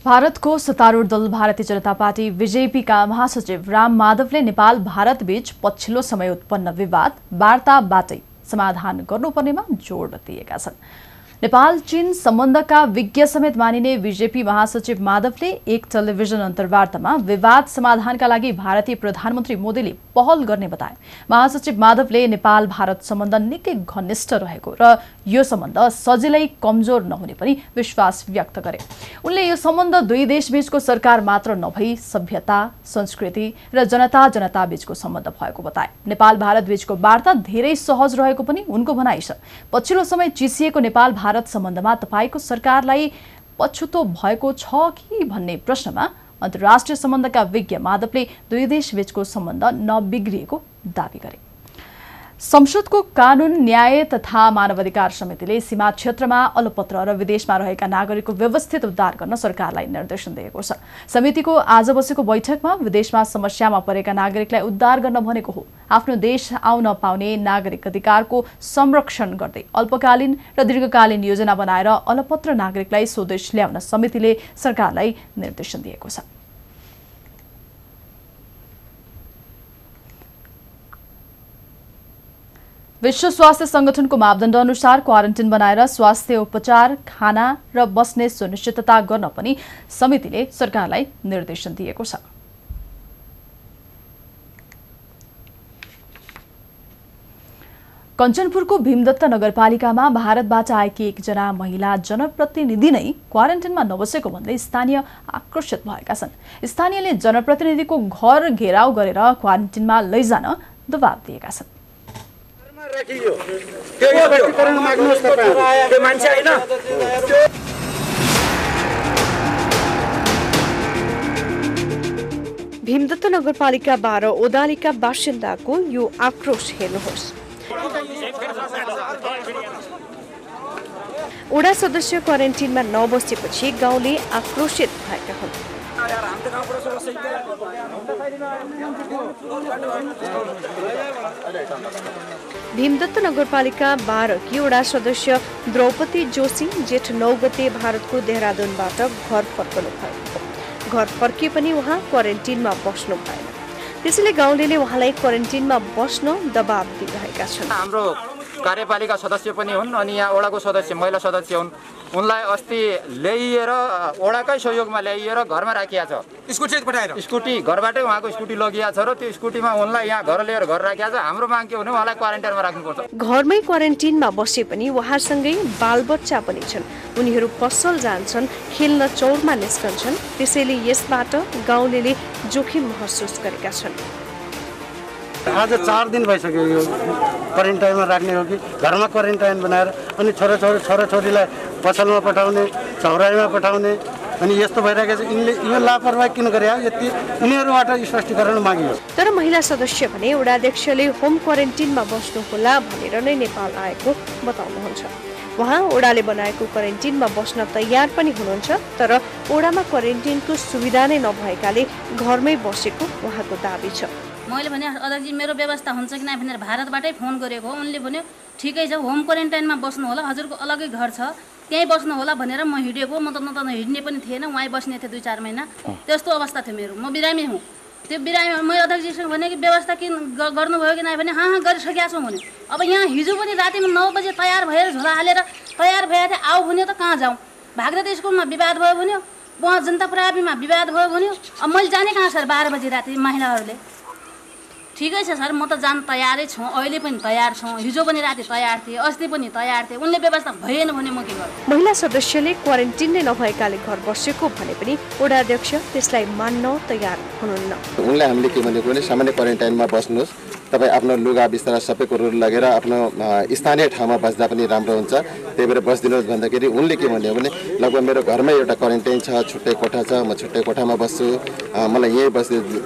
भारतको सत्तारूढ दल भारतीय जनता पार्टी बीजेपीका महासचिव राम माधवले नेपाल भारत बीच पछिल्लो समय उत्पन्न विवाद वार्ताबाटै समाधान गर्नुपर्नेमा जोड दिएका छन्। नेपाल चीन सम्बन्धका विज्ञ समेत मानिने बीजेपी महासचिव माधवले एक टेलिभिजन अन्तर्वार्तामा विवाद समाधानका लागि भारतीय प्रधानमन्त्री मोदीले पहल गर्ने बताए। महासचिव माधवले नेपाल भारत सम्बन्ध निकै घनिष्ठ रहेको र यो सम्बन्ध सजिलै कमजोर नहुने पनि विश्वास व्यक्त गरे। उनले यो सम्बन्ध दुई देशबीचको सरकार मात्र नभई सभ्यता, संस्कृति र जनता जनता बीचको सम्बन्ध भएको बताए। नेपाल भारत बीचको वार्ता धेरै सहज रहेको पनि उनको भनाइ छ। पछिल्लो समय चिसिएको नेपाल भारत सम्बन्धमा तपाईको सरकारलाई पछुतो भएको छ कि भन्ने प्रश्नमा अन्तर्राष्ट्रिय सम्बन्धका विज्ञ माधवले दुई देशबीचको सम्बन्ध नबिग्रिएको दावी गरे। संसदको कानून, न्याय तथा मानवाधिकार समितिले सीमा क्षेत्रमा अलपत्र र विदेशमा रहेका नागरिकको व्यवस्थित उद्धार गर्न सरकारलाई निर्देशन दिएको छ। समितिको आज बसेको बैठकमा विदेशमा समस्यामा परेका नागरिकलाई उद्धार गर्न भनेको हो। आफ्नो देश आउन पाउने नागरिक अधिकारको संरक्षण गर्दै अल्पकालीन र दीर्घकालीन योजना बनाएर अलपत्र नागरिकलाई स्वदेश ल्याउन समितिले सरकारलाई निर्देशन दिएको छ। विश्व स्वास्थ्य संगठनको मापदण्ड अनुसार क्वारेन्टाइन बनाएर स्वास्थ्य उपचार, खाना र बस्ने सुनिश्चितता गर्न पनि समितिले सरकारलाई निर्देशन दिएको छ। कञ्चनपुरको भीमदत्त नगरपालिकामा भारतबाट आएकी एकजना महिला जनप्रतिनिधि नै क्वारेन्टाइनमा नबसेको भन्दै स्थानीय आक्रोशित भएका छन्। स्थानीयले जनप्रतिनिधिको घर घेराउ गरेर क्वारेन्टाइनमा लैजान दबाब दिएका छन्। भीमदत्त नगरपालिका 12 ओदालीका बासिन्दाको यो आक्रोश हेर्नुहोस्। ओडा सदस्य क्वारेन्टिनमा नबसेपछि गाउँले आक्रोशित भएका हुन्। भीमदत्त नगरपालिका 12 की ओडा सदस्य द्रौपदी जोशी जेठ 9 गते भारतको देहरादूनबाट घर फर्कनु भयो। घर फर्के पनि उहाँ क्वारेन्टिनमा बस्नु भएन। त्यसैले गाउँलेले उहाँलाई क्वारेन्टिनमा बस्न दबाब दिइरहेका छन्। हाम्रो कार्यपालिका सदस्य पनि हुन् अनि यहाँ ओडाको सदस्य महिला सदस्य हुन्। उनलाई अस्ति ल्याइएर ओडाकै सहयोगमा ल्याइएर घरमा राखिया छ। स्कुटी घरबाटै उहाँको स्कुटी लगिया छ र त्यो स्कुटीमा उनलाई यहाँ घर लिएर घर राखिया छ। हाम्रो माग के भने उहाँलाई क्वारेन्टाइनमा राख्नुपर्छ। घरमै क्वारेन्टिनमा बसे पनि उहाँसँगै बालबच्चा पनि छन्। उनीहरू पसल जान्छन्, खेल्न चौरमा निस्कन्छन्। त्यसैले यसबाट गाउँलेले जोखिम महसुस गरेका छन्। आज 4 दिन भइसक्यो यो क्वारेन्टाइनमा राख्ने हो कि घरमा क्वारेन्टाइन बनाएर अनि छोराछोरीलाई पसलमा पठाउने, चौराहीमा पठाउने अनि यस्तो भइरहेको छ यिनले यो लापरवाही किन गरे यति उनीहरूबाट स्पष्टीकरण मागियो। तर महिला सदस्य भने वडाध्यक्षले होम क्वारेन्टिनमा बस्नुहोला भनेर नै नेपाल आएको बताउनुहुन्छ। उहाँ ओडाले बनाएको क्वारेन्टिनमा बस्न तयार पनि हुनुहुन्छ, तर ओडामा क्वारेन्टिनको सुविधा नै नभएकाले घरमै बसेको उहाँको दाबी छ। मैले भने अध्यक्षजी मेरो व्यवस्था हुन्छ कि नै भनेर भारतबाटै फोन गरेको हो। उनले भन्यो ठिकै छ होम क्वारेन्टाइनमा बस्नु होला, हजुरको अलग्गै घर छ त्यहीँ बस्नु होला भनेर म हिँडेको। म त हिँड्ने पनि थिएन, उहाँ बस्ने थिएँ 2-4 महिना। त्यस्तो अवस्था थियो मेरो। म बिरामी हुँ। त्यो बिरामी मैले अध्यक्षजीसँग भने कि व्यवस्था किन गर्नुभयो कि नै भने हाँ गरिसकेका छौँ भन्यो। अब यहाँ हिजो पनि रातिमा 9 बजे तयार भएर झोला हालेर तयार भएर थियो। आऊ भन्यो त कहाँ जाउँ? भागरथ स्कुलमा विवाद भयो भन्यो, उहाँ जनता प्राविमा विवाद भयो भन्यो। अब मैले जाने कहाँ सर 12 बजे राति महिलाहरूले? ठिकै छ सर, म त जान तयारै छु, अहिले पनि तयार छौँ, हिजो पनि राति तयार थिएँ, अस्ति पनि तयार थिएँ। उनले व्यवस्था भएन भने म के गर्छु? महिला सदस्यले क्वारेन्टिन नै नभएकाले घर बसेको भने पनि वडाध्यक्ष त्यसलाई मान्न तयार हुनुहुन्न। उनलाई हामीले के भनेको भने सामान्य क्वारेन्टाइनमा बस्नुहोस्, तपाईँ आफ्नो लुगा बिस्तारा सबै कुरोहरू लगेर आफ्नो स्थानीय ठाउँमा बस्दा पनि राम्रो हुन्छ, त्यही भएर बसिदिनुहोस् भन्दाखेरि उनले के भन्यो भने लगभग मेरो घरमै एउटा क्वारेन्टाइन छ, छुट्टै कोठा छ, म छुट्टै कोठामा बस्छु, मलाई यहीँ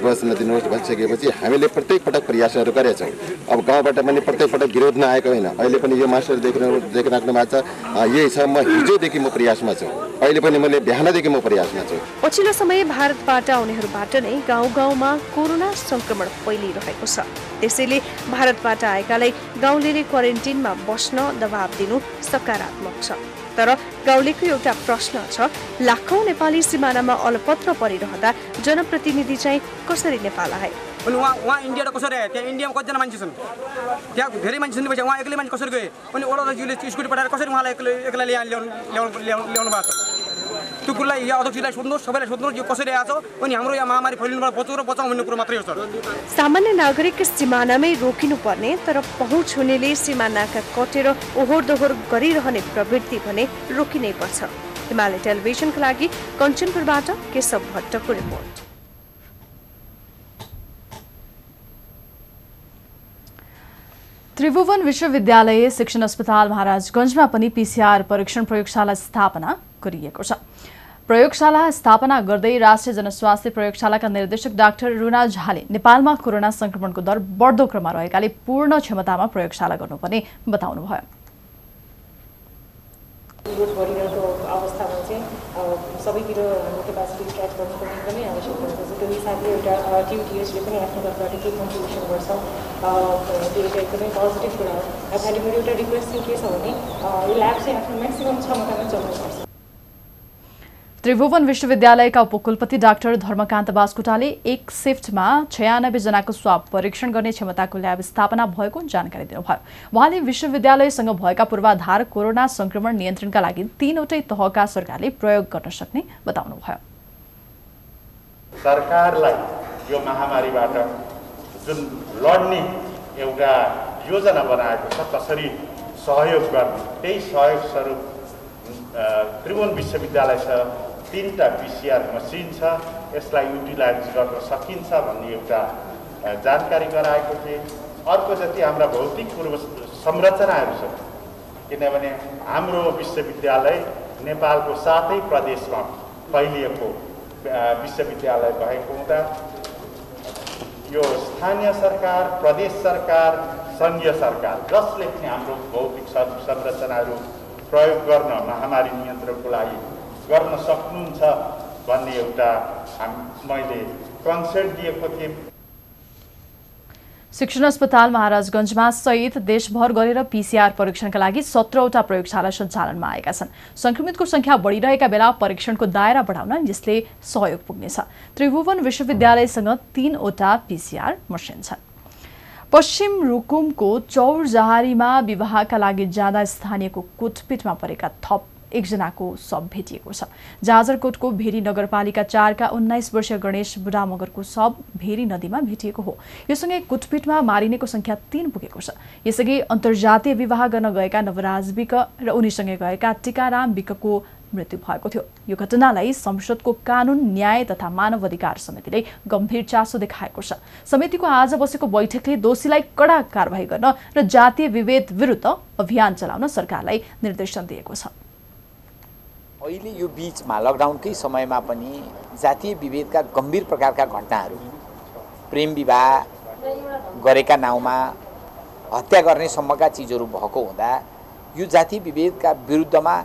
बस्न दिनुहोस् भनिसकेपछि हामीले प्रत्येक पटक प्रयासहरू गरेछौँ। अब गाउँबाट पनि प्रत्येक पटक विरोध नआएको होइन। अहिले पनि यो मास्टर देखिराख्नु भएको छ, यही छ। म हिजोदेखि म प्रयासमा छु, अहिले पनि मैले बिहानदेखि म प्रयासमा छु। पछिल्लो समय भारतबाट आउनेहरूबाट नै गाउँ गाउँमा कोरोना संक्रमण फैलिरहेको छ। त्यसैले भारतबाट आएकालाई गाउँलेले क्वारेन्टिनमा बस्न दबाब दिनु सकारात्मक छ। तर गाउँलेको एउटा प्रश्न छ, लाखौं नेपाली सिमानामा अलपत्र परिरहँदा जनप्रतिनिधि चाहिँ कसरी नेपाल आए? अनि उहाँ इन्डियाबाट कसरी आए? त्यहाँ इन्डियामा कतिजना मान्छे छन्? त्यहाँ धेरै मान्छे छन्, उहाँ एक्लै मान्छे कसरी गए? अनि ओडाजीले स्कुटी पठाएर कसरी उहाँलाई एक्लै ल्याउनु भएको छ? त्यो कुरालाई यहाँ अध्यक्षलाई सोध्नुहोस्, सबैलाई सोध्नुहोस् यो कसरी आएको छ। अनि हाम्रो यहाँ महामारी फैलिनुबाट बचाउँ र बचाउँ भन्ने कुरो मात्रै हो सर। सामान्य नागरिक सिमानामै रोकिनुपर्ने तर पहुँच हुनेले सिमानाका कटेर ओहोर दोहोर गरिरहने प्रवृत्ति भने रोकिनै पर्छ। हिमालय टेलिभिजनका लागि कञ्चनपुरबाट केशव भट्टको रिपोर्ट। त्रिभुवन विश्वविद्यालय शिक्षण अस्पताल महाराजगञ्जमा पनि पीसीआर परीक्षण प्रयोगशाला स्थापना गरिएको छ। प्रयोगशाला स्थापना गर्दै राष्ट्रिय जनस्वास्थ्य प्रयोगशालाका निर्देशक डाक्टर रुना झाले नेपालमा कोरोना संक्रमणको दर बढ्दो क्रममा रहेकाले पूर्ण क्षमतामा प्रयोगशाला गर्नुपर्ने बताउनुभयो। ग्रोथ गरिरहेको अवस्थामा चाहिँ सबैतिर हाम्रो क्यापासिटी स्ट्रेच गर्नुपर्ने एकदमै आवश्यक हुन्छ। त्यो हिसाबले एउटा टियुटिएसले पनि आफ्नो तर्फबाट के कन्ट्रिब्युसन गर्छ त्यो एउटा एकदमै पोजिटिभ कुरा हो। खालि मेरो एउटा रिक्वेस्ट चाहिँ के छ भने यो ल्याब चाहिँ आफ्नो म्याक्सिमम क्षमतामा चल्नुपर्छ। त्रिभुवन विश्वविद्यालयका उपकुलपति डाक्टर धर्मकान्त बास्कोटाले एक शिफ्टमा 96 जनाको स्वाब परीक्षण गर्ने क्षमताको ल्याब स्थापना भएको जानकारी दिनुभयो। उहाँले विश्वविद्यालयसँग भएका पूर्वाधार कोरोना संक्रमण नियन्त्रणका लागि 3वटै तहका सरकारले प्रयोग गर्न सक्ने बताउनुभयो। सरकारलाई यो महामारीबाट जुन लड्ने एउटा योजना बनाएको छ कसरी सहयोग गर्ने, त्यही सहयोग स्वरूप त्रिभुवन विश्वविद्यालयसँग 3टा पीसीआर मसिन छ, यसलाई युटिलाइज गर्न सकिन्छ भन्ने एउटा जानकारी गराएको थिए। अर्को जति हाम्रा भौतिक पूर्व संरचनाहरू छन्, किनभने हाम्रो विश्वविद्यालय नेपालको 7 प्रदेशमा फैलिएको विश्वविद्यालय भएको हुँदा यो स्थानीय सरकार, प्रदेश सरकार, सङ्घीय सरकार जसले पनि हाम्रो भौतिक संरचनाहरू प्रयोग गर्न महामारी नियन्त्रणको लागि गर्न सक्नुहुन्छ भन्ने एउटा मैले कन्सेन्ट दिएको थिएँ। शिक्षण अस्पताल महाराजगञ्जमा सहित देशभर गरेर पीसीआर परीक्षणका लागि 17वटा प्रयोगशाला सञ्चालनमा आएका छन्। संक्रमितको संख्या बढिरहेका बेला परीक्षणको दायरा बढाउन यसले सहयोग पुग्नेछ। त्रिभुवन विश्वविद्यालयसँग 3वटा पीसीआर मसिन छन्। पश्चिम रुकुमको चौरजहारीमा विवाहका लागि जाँदा स्थानीयको कुटपिटमा परेका थप 1 जनाको शव भेटिएको छ। जाजरकोटको भेरी नगरपालिका 4 का 19 वर्षीय गणेश बुढा मगरको शव भेरी नदीमा भेटिएको हो। योसँगै कुटपिटमा मारिनेको संख्या 3 पुगेको छ। यसअघि अन्तर्जातीय विवाह गर्न गएका नवराज विक र उनीसँगै गएका टिकाराम विकको मृत्यु भएको थियो। यो घटनालाई संसदको कानून, न्याय तथा मानव अधिकार समितिले गम्भीर चासो देखाएको छ। समितिको आज बसेको बैठकले दोषीलाई कड़ा कारबाही गर्न र जातीय विभेद विरुद्ध अभियान चलाउन सरकारलाई निर्देशन दिएको छ। अहिले यो बीचमा लकडाउनकै समयमा पनि जातीय विभेदका गम्भीर प्रकारका घटनाहरू, प्रेम विवाह गरेका नाउँमा हत्या गर्ने सम्मका चिजहरू भएको हुँदा यो जातीय विभेदका विरुद्धमा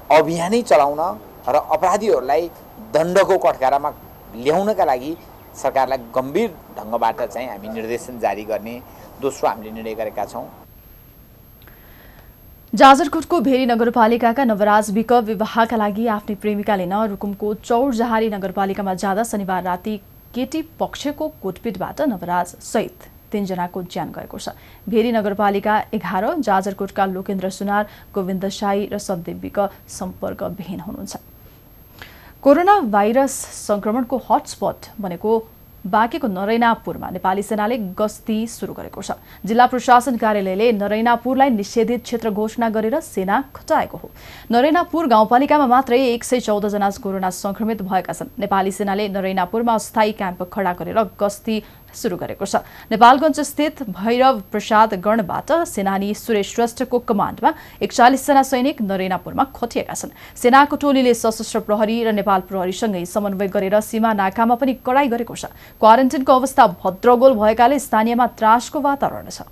अभियानै चलाउन र अपराधीहरूलाई दण्डको कठघरामा ल्याउनका लागि सरकारलाई गम्भीर ढङ्गबाट चाहिँ हामी निर्देशन जारी गर्ने दोस्रो हामीले निर्णय गरेका छौँ। जाजरकोटको भेरी नगरपालिकाका नवराज विक विवाहका लागि आफ्नै प्रेमिका लिन रुकुमको चौरजहारी नगरपालिकामा जाँदा शनिबार राति केटी पक्षको कुटपिटबाट नवराज सहित 3 जनाको ज्यान गएको छ। भेरी नगरपालिका 11 जाजरकोटका लोकेन्द्र सुनार, गोविन्द साई र सदेव विक सम्पर्कविहीन हुनुहुन्छ। कोरोना भाइरस संक्रमणको हटस्पट बनेको बाँकेको नरैनापुरमा नेपाली सेनाले गस्ती सुरु गरेको छ। जिल्ला प्रशासन कार्यालयले नरैनापुरलाई निषेधित क्षेत्र घोषणा गरेर सेना खटाएको हो। नरैनापुर गाउँपालिकामा मात्रै 114 जना कोरोना संक्रमित भएका छन्। नेपाली सेनाले नरैनापुरमा अस्थायी क्याम्प खडा गरेर गस्ती सुरु गरेको छ। नेपालगञ्ज स्थित भैरव प्रसाद गणबाट सेनानी सुरेश श्रेष्ठको कमान्डमा 41 जना सैनिक नरैनापुरमा खटिएका छन्। सेनाको टोलीले सशस्त्र प्रहरी र नेपाल प्रहरीसँगै समन्वय गरेर सीमा नाकामा पनि कडाई गरेको छ। क्वारेन्टिनको अवस्था भद्रगोल भएकाले स्थानीयमा त्रासको वातावरण छ।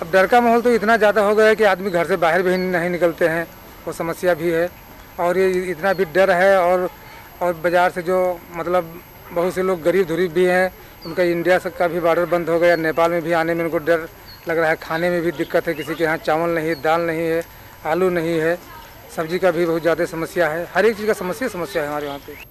अब डर का माहौल तो इतना ज़्यादा हो गया है कि आदमी घर से बाहर भी नहीं निकलते हैं, वो समस्या भी है। और ये इतना भी डर है और बाज़ार से जो मतलब बहुत से लोग गरीब धुरीब भी हैं, उनका इंडिया का भी बॉर्डर बंद हो गया। नेपाल में भी आने में उनको डर लग रहा है। खाने में भी दिक्कत है, किसी के यहाँ चावल नहीं है, दाल नहीं है, आलू नहीं है, सब्जी का भी बहुत ज़्यादा समस्या है। हर एक चीज़ का समस्या है हमारे यहाँ पे।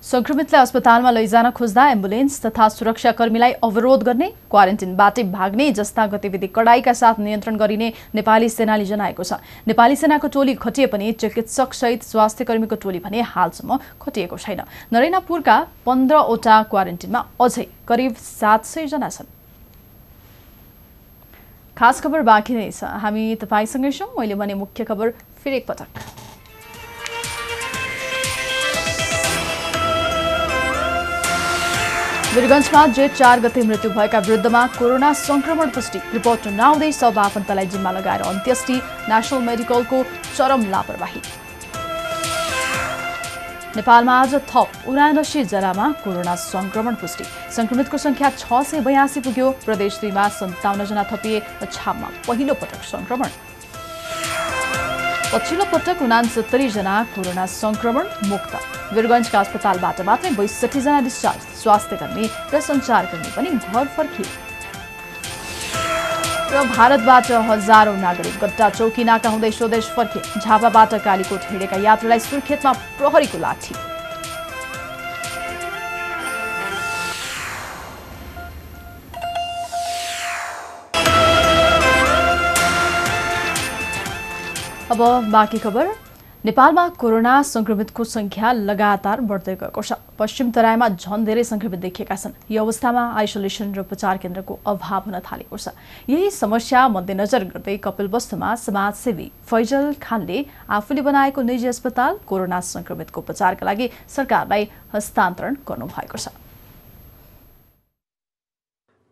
संक्रमितलाई अस्पतालमा लैजान खोज्दा एम्बुलेन्स तथा सुरक्षाकर्मीलाई अवरोध गर्ने, क्वारेन्टिनबाट भाग्ने जस्ता गतिविधि कडाईका साथ नियन्त्रण गरिने नेपाली सेनाले जनाएको छ। नेपाली सेनाको टोली खटिए पनि चिकित्सक सहित स्वास्थ्यकर्मीको टोली भने हालसम्म खटिएको छैन। नरैनापुरका 15वटा क्वारेन्टिनमा अझै करिब 700 जना छन्। खास खबर बाँकी नै छ, हामी तपाईसँगै छौँ। मैले भने मुख्य खबर फेरि एकपटक। वीरगञ्जमा जेठ 4 गते मृत्यु भएका वृद्धमा कोरोना संक्रमण पुष्टि। रिपोर्ट नआउँदै सब आफन्तलाई जिम्मा लगाएर अन्त्येष्टि, नेशनल मेडिकलको चरम लापरवाही। नेपालमा आज थप 79 जनामा कोरोना संक्रमण पुष्टि। संक्रमितको संख्या 682 पुग्यो। प्रदेश 2 मा 57 जना थपिए। अछाममा पहिलो पटक संक्रमण। पछिल्लो पटक 69 जना कोरोना संक्रमण मुक्त। वीरगञ्जका अस्पतालबाट मात्रै 62 जना डिस्चार्ज। स्वास्थ्यकर्मी र सञ्चारकर्मी पनि घर फर्किए। र भारतबाट हजारौं नागरिक गड्डा चौकी नाका हुँदै स्वदेश फर्के। झापाबाट कालीकोट हिँडेका यात्रीलाई सुर्खेतमा प्रहरीको लाठी। अब बाँकी खबर। नेपालमा कोरोना संक्रमितको संख्या लगातार बढ्दै गएको छ। पश्चिम तराईमा झन धेरै संक्रमित देखिएका छन्। यो अवस्थामा आइसोलेसन र उपचार केन्द्रको अभाव हुन थालेको छ। यही समस्या मध्यनजर गर्दै कपिलवस्तुमा समाजसेवी फैजल खानले आफूले बनाएको निजी अस्पताल कोरोना संक्रमितको उपचारका लागि सरकारलाई हस्तान्तरण गर्नुभएको छ।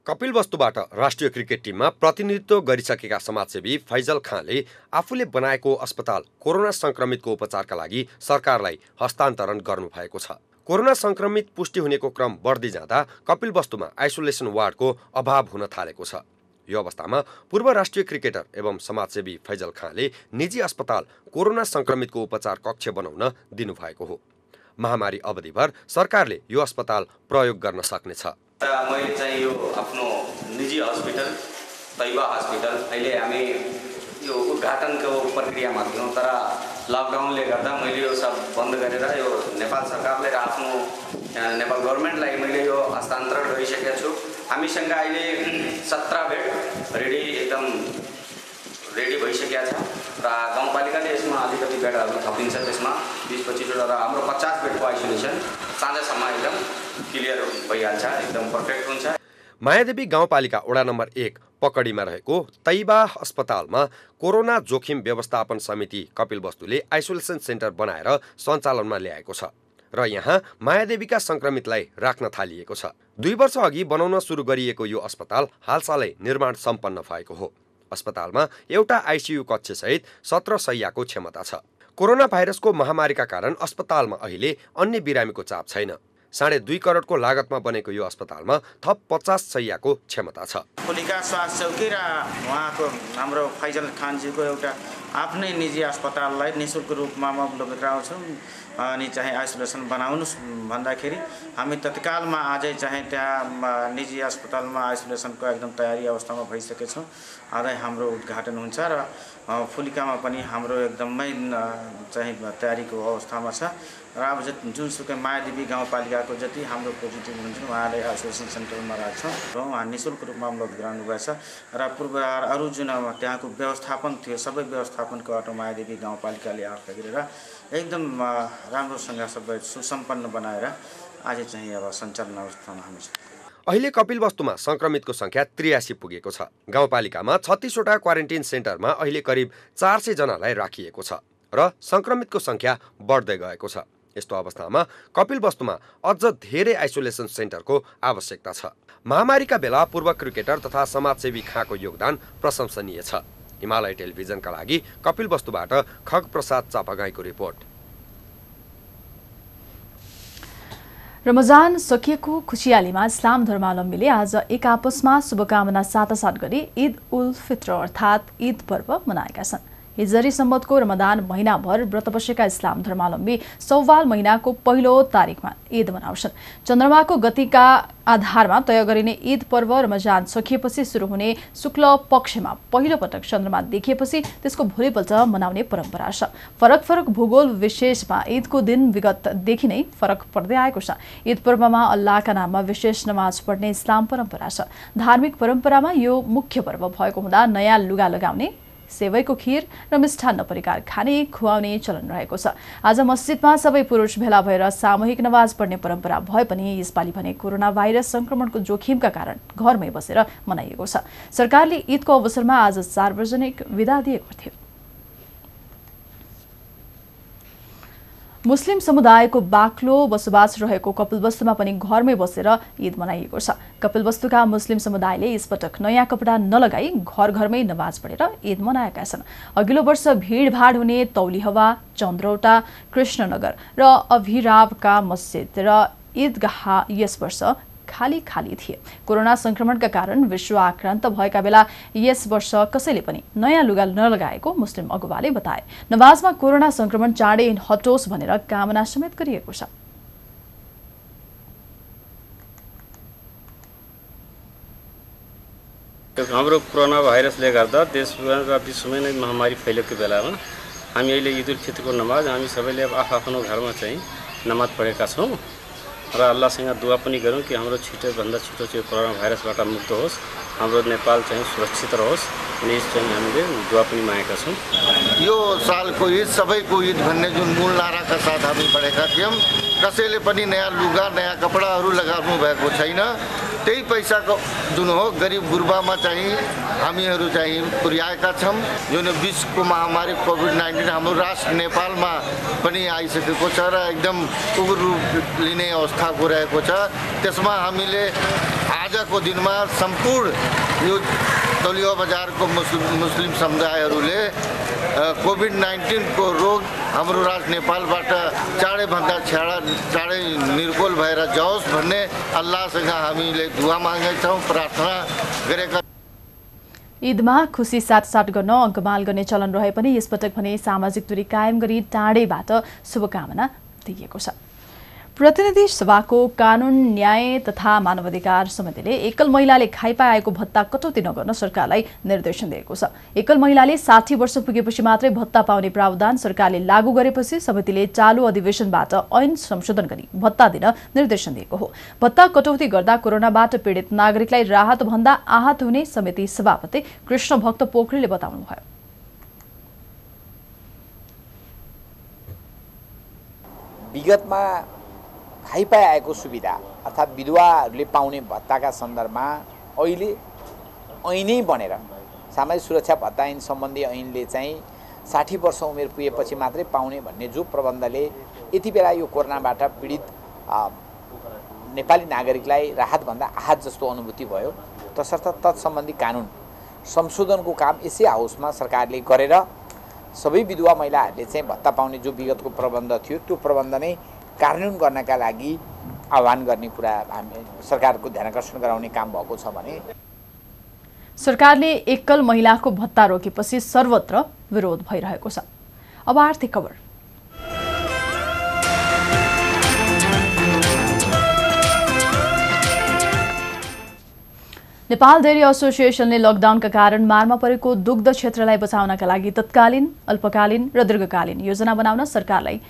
कपिलवस्तुबाट राष्ट्रिय क्रिकेट टिममा प्रतिनिधित्व गरिसकेका समाजसेवी फैजल खानले आफूले बनाएको अस्पताल कोरोना संक्रमितको उपचारका लागि सरकारलाई हस्तान्तरण गर्नुभएको छ। कोरोना संक्रमित पुष्टि हुनेको क्रम बढ्दै जाँदा कपिलवस्तुमा आइसोलेसन वार्डको अभाव हुन थालेको छ। यो अवस्थामा पूर्व राष्ट्रिय क्रिकेटर एवं समाजसेवी फैजल खानले निजी अस्पताल कोरोना संक्रमितको उपचार कक्ष बनाउन दिनुभएको हो। महामारी अवधिभर सरकारले यो अस्पताल प्रयोग गर्न सक्नेछ। मैले चाहिँ यो आफ्नो निजी हस्पिटल तैबा हस्पिटल अहिले हामी यो उद्घाटनको प्रक्रियामा थियौँ, तर लकडाउनले गर्दा मैले यो सब बन्द गरेर यो नेपाल सरकारले र आफ्नो नेपाल गभर्मेन्टलाई मैले यो हस्तान्तरण गरिसकेको छु। हामीसँग अहिले 17 बेड एकदम रेडी भइसकेको छ र गाउँपालिकाले यसमा अलिकति बेडहरू थपिन्छ। त्यसमा 20-25 वटा र हाम्रो 50 बेडको आइसोलेसन साँझसम्म एकदम क्लियर भइहाल्छ, एकदम पर्फेक्ट हुन्छ। मायादेवी गाउँपालिका वडा नम्बर 1 पकडीमा रहेको तैबा अस्पतालमा कोरोना जोखिम व्यवस्थापन समिति कपिलवस्तुले आइसोलेसन सेन्टर बनाएर सञ्चालनमा ल्याएको छ। र यहाँ मायादेवीका संक्रमितलाई राख्न थालिएको छ। 2 वर्ष अघि बनाउन सुरु गरिएको यो अस्पताल हालसालै निर्माण सम्पन्न भएको हो। अस्पतालमा एउटा आइसियु कक्षसहित 17 शय्याको क्षमता छ। कोरोना भाइरसको महामारीका कारण अस्पतालमा अहिले अन्य बिरामीको चाप छैन। 2.5 करोडको लागतमा बनेको यो अस्पतालमा थप 50 शय्याको क्षमता छ। फुलिका स्वास्थ्य चौकी र उहाँको हाम्रो फैजल खानजीको एउटा आफ्नै निजी अस्पताललाई निःशुल्क रूपमा म उपलब्ध गराउँछौँ अनि चाहिँ आइसोलेसन बनाउनुहोस् भन्दाखेरि हामी तत्कालमा आजै चाहिँ त्यहाँ निजी अस्पतालमा आइसोलेसनको एकदम तयारी अवस्थामा भइसकेको छौँ। आजै हाम्रो उद्घाटन हुन्छ र फुलिकामा पनि हाम्रो एकदमै चाहिँ तयारीको अवस्थामा छ र अब जुनसुकै मायादेवी गाउँपालिकाको जति हाम्रो पोजिटिभ हुन्छ उहाँले आइसोलेसन सेन्टरमा राख्छौँ र उहाँ निःशुल्क रूपमा उपलब्ध गराउनु भएछ र पूर्व अरू जुन त्यहाँको व्यवस्थापन थियो सबै व्यवस्थापनको अटो मायादेवी गाउँपालिकाले आफै गरेर एकदम राम्रोसँग सबै सुसम्पन्न बनाएर आज चाहिँ अब सञ्चालन अवस्थामा हामी छौँ। अहिले कपिलवस्तुमा संक्रमितको संख्या 83 पुगेको छ। गाउँपालिकामा 36 वटा क्वारेन्टाइन सेन्टरमा अहिले करिब 400 जनालाई राखिएको छ र संक्रमितको संख्या बढ्दै गएको छ। यस्तो अवस्थामा कपिलवस्तुमा अझ धेरै आइसोलेसन सेन्टरको आवश्यकता छ। महामारीका बेला पूर्व क्रिकेटर तथा समाजसेवी खाँको योगदान प्रशंसनीय छ। हिमालय टेलिभिजनका लागि कपिलवस्तुबाट खगप्रसाद चापागाईको रिपोर्ट। रमजान सकिएको खुसियालीमा इस्लाम धर्मावलम्बीले आज एक आपसमा शुभकामना साटासाट गरी ईद उल फित्र अर्थात् ईद पर्व मनाएका छन्। हिजरी सम्बतको रमदान महिनाभर व्रत बसेका इस्लाम धर्मावलम्बी सौवाल महिनाको पहिलो तारिकमा ईद मनाउँछन्। चन्द्रमाको गतिका आधारमा तय गरिने ईद पर्व रमजान सकिएपछि सुरु हुने शुक्ल पक्षमा पहिलो पटक चन्द्रमा देखिएपछि त्यसको भोलिपल्ट मनाउने परम्परा छ। फरक फरक भूगोल विशेषमा ईदको दिन विगतदेखि नै फरक पर्दै आएको छ। ईद पर्वमा अल्लाहका नाममा विशेष नमाज पढ्ने इस्लाम परम्परा छ। धार्मिक परम्परामा यो मुख्य पर्व भएको हुँदा नयाँ लुगा लगाउने, सेवैको खीर र मिष्ठान्न परिकार खाने खुवाउने चलन रहेको छ। आज मस्जिदमा सबै पुरुष भेला भएर सामूहिक नमाज पढ्ने परम्परा भए पनि यसपालि भने कोरोना भाइरस संक्रमणको जोखिमका कारण घरमै बसेर मनाइएको छ। सरकारले ईदको अवसरमा आज सार्वजनिक विदा दिएको थियो। मुस्लिम समुदायको बाक्लो बसोबास रहेको कपिलवस्तुमा पनि घरमै बसेर ईद मनाइएको छ। कपिलवस्तुका मुस्लिम समुदायले यसपटक नयाँ कपडा नलगाई घर घरमै नमाज पढेर ईद मनाएका छन्। अघिल्लो वर्ष भीडभाड हुने तौलिहवा, चन्द्रौटा, कृष्णनगर र अभिरावका मस्जिद र ईदगाह यस वर्ष खाली थिए। कोरोना संक्रमणका कारण विश्व आक्रान्त भएका बेला यस वर्ष कसैले पनि नयाँ लुगा नलगाएको मुस्लिम अगुवाले बताए। नमाजमा कोरोना संक्रमण चाँडै हटोस् भनेर कामना समेत गरिएको छ। हाम्रो कोरोना भाइरसले गर्दा देशमा र विश्वमै नै महामारी फैलिएको बेलामा हामी अहिले ईद उल फित्रको नमाज हामी सबैले आफ्नो घरमा चाहिँ नमाज पढेका छौँ र अल्लाहसँग दुआ पनि गरौँ कि हाम्रो छिटोभन्दा छिटो चाहिँ कोरोना भाइरसबाट मुक्त होस्, हाम्रो नेपाल चाहिँ सुरक्षित रहोस्। अनि चाहिँ हामीले दुआ पनि मागेका छौँ। यो सालको ईद सबैको ईद भन्ने जुन मूल नाराका साथ हामी पढेका थियौँ, कसैले पनि नयाँ लुगा नयाँ कपडाहरू लगाउनु भएको छैन। त्यही पैसाको जुन हो गरिब गुर्बामा चाहिँ हामीहरू चाहिँ पुर्याएका छौँ। जुन विश्वको महामारी कोभिड-19 हाम्रो राष्ट्र नेपालमा पनि आइसकेको छ र एकदम उग्र रूप लिने अवस्था पुर्याएको छ। त्यसमा हामीले आजको दिनमा सम्पूर्ण यो दलियो बजारको मुस्लिम समुदायहरूले कोभिड-19 को रोग हाम्रो राष्ट्र नेपालबाट चाँडैभन्दा चाँडै निर्मूल भएर जाओस् भन्ने अल्लाहसँग हामीले दुआ मागेछौँ, प्रार्थना गरेका। ईदमा खुसी साटसाट गर्न अङ्कमाल गर्ने चलन रहे पनि यसपटक भने सामाजिक दूरी कायम गरी टाढैबाट शुभकामना दिइएको छ। प्रतिनिधि सभाको कानुन न्याय तथा मानवाधिकार समितिले एकल महिलाले खाइपाएको भत्ता कटौती नगर्न सरकारलाई निर्देशन दिएको छ। एकल महिलाले 60 वर्ष पुगेपछि मात्रै भत्ता पाउने प्रावधान सरकारले लागू गरेपछि समितिले चालू अधिवेशनबाट ऐन संशोधन गरी भत्ता दिन निर्देशन दिएको हो। भत्ता कटौती गर्दा कोरोनाबाट पीडित नागरिकलाई राहत भन्दा आहत हुने समिति सभापति कृष्ण भक्त पोखरेलले बताउनुभयो। विगतमा खाइपाएको सुविधा अर्थात् विधवाहरूले पाउने भत्ताका सन्दर्भमा अहिले ऐनै बनेर सामाजिक सुरक्षा भत्ता ऐन सम्बन्धी ऐनले चाहिँ 60 वर्ष उमेर पुगेपछि मात्रै पाउने भन्ने जो प्रबन्धले यति बेला यो कोरोनाबाट पीडित नेपाली नागरिकलाई राहतभन्दा आहत जस्तो अनुभूति भयो। तसर्थ तत्सम्बन्धी कानुन संशोधनको काम यसै हाउसमा सरकारले गरेर सबै विधवा महिलाहरूले चाहिँ भत्ता पाउने जो विगतको प्रबन्ध थियो त्यो प्रबन्ध नै कार्यान्वयन गर्नका लागि आह्वान गर्ने कुरा हामी सरकारको ध्यानाकर्षण गराउने काम भएको छ भने सरकारले एकल महिलाको भत्ता रोकेपछि सर्वत्र विरोध भइरहेको छ। अब आर्थिक खबर। नेपाल डेयरी एसोसिएसनले लकडाउनका कारण मारमा परेको दुग्ध क्षेत्रलाई बचाउनका लागि तत्कालीन, अल्पकालीन र दीर्घकालीन योजना बनाउन सरकारलाई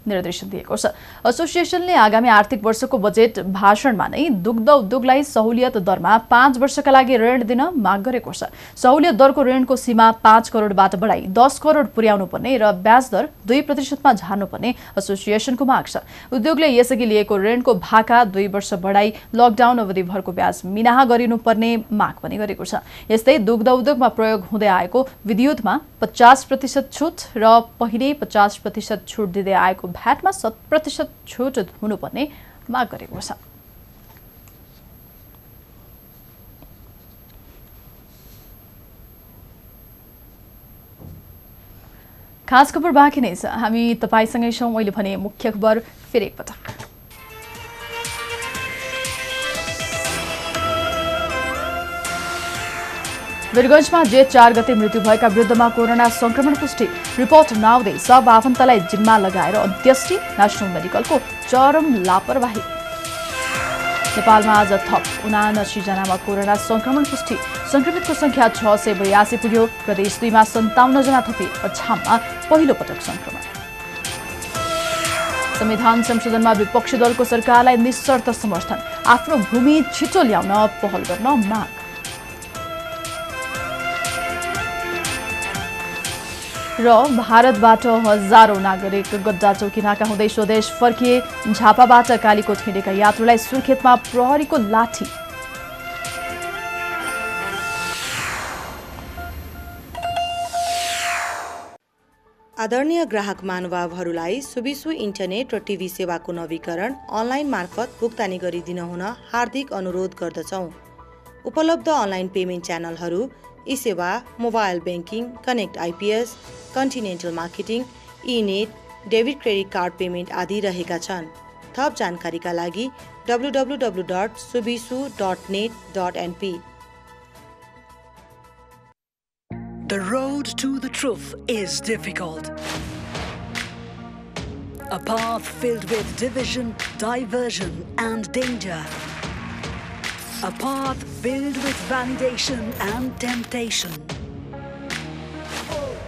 निर्देशन दिएको छ। एसोसिएसनले आगामी आर्थिक वर्षको बजेट भाषणमा नै दुग्ध उद्योगलाई सहुलियत दरमा 5 वर्षका लागि ऋण दिन माग गरेको छ। सहुलियत दरको ऋणको सीमा 5 करोडबाट बढाई 10 करोड पुर्याउनु पर्ने र ब्याज दर 2% मा झार्नुपर्ने एसोसिएसनको माग छ। उद्योगले यसअघि लिएको ऋणको भाका 2 वर्ष बढाई लकडाउन अवधिभरको ब्याज मिनाहा गरिनुपर्ने माग पनि गरेको छ। यस्तै दुग्ध उद्योगमा प्रयोग हुँदै आएको विद्युतमा 50% छुट र पहिले 50% छुट दिँदै आएको भ्याटमा 7% छुट हुनुपर्ने माग गरेको छ। खास खबर बाँकी नै छ, हामी तपाईसँगै छौँ। अहिले भने मुख्य खबर फेरि एकपटक। वीरगञ्जमा जेठ 4 गते मृत्यु भएका वृद्धमा कोरोना संक्रमण पुष्टि। रिपोर्ट नआउँदै सब आफन्तलाई जिम्मा लगाएर अन्त्येष्टि, नेशनल मेडिकलको चरम लापरवाही। नेपालमा आज थप 79 जनामा कोरोना संक्रमण पुष्टि। संक्रमितको संख्या 682 पुग्यो। प्रदेश 2 मा 57 जना थपे। अछाममा पहिलो पटक संक्रमण। संविधान संशोधनमा विपक्षी दलको सरकारलाई निशर्त समर्थन। आफ्नो भूमि छिटो ल्याउन पहल गर्न माग। र भारतबाट हजारौं नागरिक गड्डा चौकी नाका हुँदै स्वदेश फर्किए। झापाबाट कालीकोट हिँडेका यात्रुलाई सुर्खेतमा प्रहरीको लाठी। आदरणीय ग्राहक महानुभावहरूलाई सुबिसु इन्टरनेट र टिभी सेवाको नवीकरण अनलाइन मार्फत भुक्तानी गरिदिन हुन हार्दिक अनुरोध गर्दछौँ। उपलब्ध अनलाइन पेमेन्ट च्यानलहरू eSewa, mobile banking, connect IPS, continental marketing, eNet, debit credit card payment आदि रहेका छन्। थप जानकारीका लागि www.subisu.net.np। The road to the truth is difficult. A path filled with division, diversion, and danger. A path filled with validation and temptation.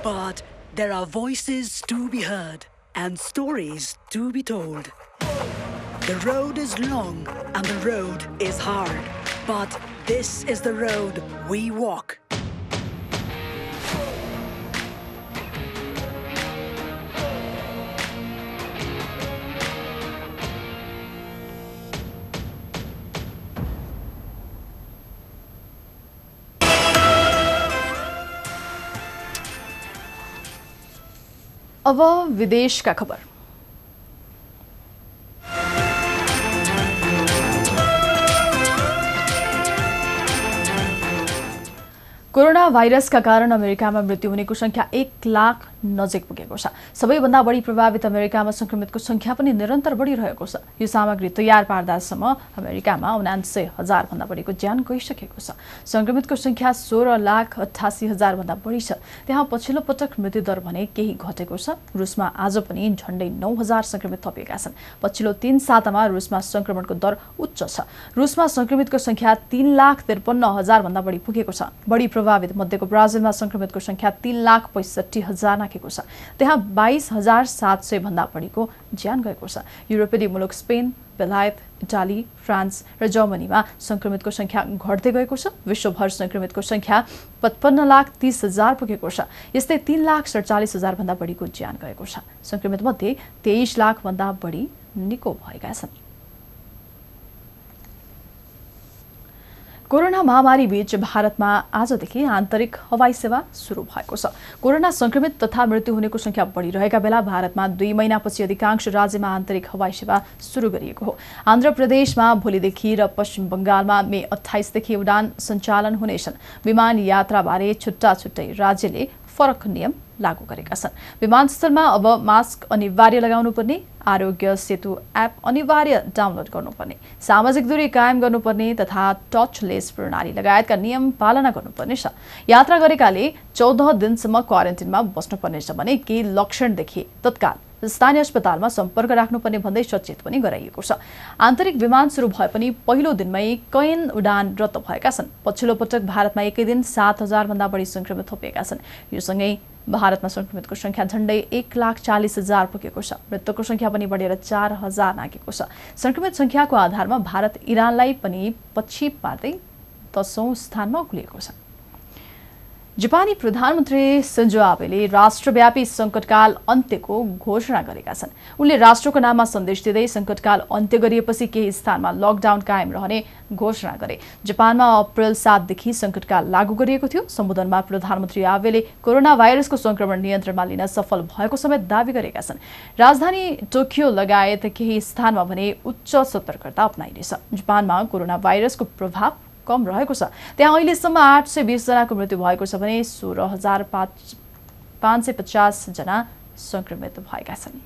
But there are voices to be heard and stories to be told. The road is long and the road is hard, but this is the road we walk. अब विदेश का खबर। Corona भाइरसका कारण अमेरिकामा मृत्यु हुनेको संख्या 1 लाख नजिक पुगेको छ। सबैभन्दा बढी प्रभावित अमेरिकामा संक्रमितको संख्या पनि निरन्तर बढिरहेको छ। यो सामग्री तयार पार्दासम्म अमेरिकामा 79,000 भन्दा बढीको ज्यान गइसकेको छ। संक्रमितको संख्या 16,88,000 भन्दा बढी छ। त्यहाँ पछिल्लो पटक मृत्यु दर भने केही घटेको छ। रुसमा आज पनि झण्डै 9,000 संक्रमित थपिएका छन्। पछिल्लो 3 सातामा रुसमा संक्रमणको दर उच्च छ। रुसमा संक्रमितको संख्या 3,53,000 भन्दा बढी पुगेको छ। बढी प्रभावित मध्येको ब्राजिलमा संक्रमितको संख्या 3,65,000 नाकेको छ। त्यहाँ 22,700 भन्दा बढीको ज्यान गएको छ। युरोपेली मुलुक स्पेन, बेलायत, इटाली, फ्रान्स र जर्मनीमा संक्रमितको संख्या घट्दै गएको छ। विश्वभर संक्रमितको संख्या 55,30,000 पुगेको छ। यस्तै 3,47,000 भन्दा बढीको ज्यान गएको छ। संक्रमित मध्ये 23 लाख भन्दा बढी निको भएका छन्। कोरोना महामारी बीच भारतमा आजदेखि आन्तरिक हवाई सेवा सुरु भएको छ। कोरोना संक्रमित तथा मृत्यु हुनेको संख्या बढिरहेका बेला भारतमा 2 महिनापछि अधिकांश राज्यमा आन्तरिक हवाई सेवा सुरु गरिएको हो। आन्ध्र प्रदेशमा भोलिदेखि र पश्चिम बंगालमा मे 28 देखि उडान सञ्चालन हुनेछन्। विमान यात्राबारे छुट्टा-छुट्टै राज्यले फरक नियम लागू गरेका छन्। विमानस्थलमा अब मास्क अनिवार्य लगाउनुपर्ने, आरोग्य सेतु एप अनिवार्य डाउनलोड गर्नुपर्ने, सामाजिक दूरी कायम गर्नुपर्ने तथा टचलेस प्रणाली लगायतका नियम पालना गर्नुपर्ने छ। यात्रा गरेकाले 14 दिनसम्म क्वारेन्टिनमा बस्नुपर्नेछ भने केही लक्षण देखिए तत्काल स्थानीय अस्पतालमा सम्पर्क राख्नुपर्ने भन्दै सचेत पनि गराइएको छ। आन्तरिक विमान सुरु भए पनि पहिलो दिनमै कैयन उडान रद्द भएका छन्। पछिल्लो पटक भारतमा एकै दिन 7000 भन्दा बढी संक्रमित थपिएका छन्। यो सँगै भारतमा संक्रमितको संख्या झण्डै 1,40,000 पुगेको छ। मृतकको संख्या पनि बढेर 4000 नागेको छ। संक्रमित संख्याको आधारमा भारत इरानलाई पनि पछि पार्दै 10औं स्थानमा उक्लिएको छ। जापानी प्रधानमन्त्री सिन्जो आबेले राष्ट्रव्यापी संकटकाल अन्त्यको घोषणा गरेका छन्। उनले राष्ट्रको नाममा सन्देश दिँदै संकटकाल अन्त्य गरिएपछि केही स्थानमा लकडाउन कायम रहने घोषणा गरे। जापानमा अप्रिल 7 देखि संकटकाल लागू गरिएको थियो। सम्बोधनमा प्रधानमन्त्री आबेले कोरोना भाइरसको संक्रमण नियन्त्रणमा लिन सफल भएको समेत दावी गरेका छन्। राजधानी टोकियो लगायत केही स्थानमा भने उच्च सतर्कता अपनाइनेछ। जापानमा कोरोना भाइरसको प्रभाव कम रहेको छ। त्यहाँ अहिलेसम्म 820 जनाको मृत्यु भएको छ भने 16,550 जना संक्रमित भएका छन्।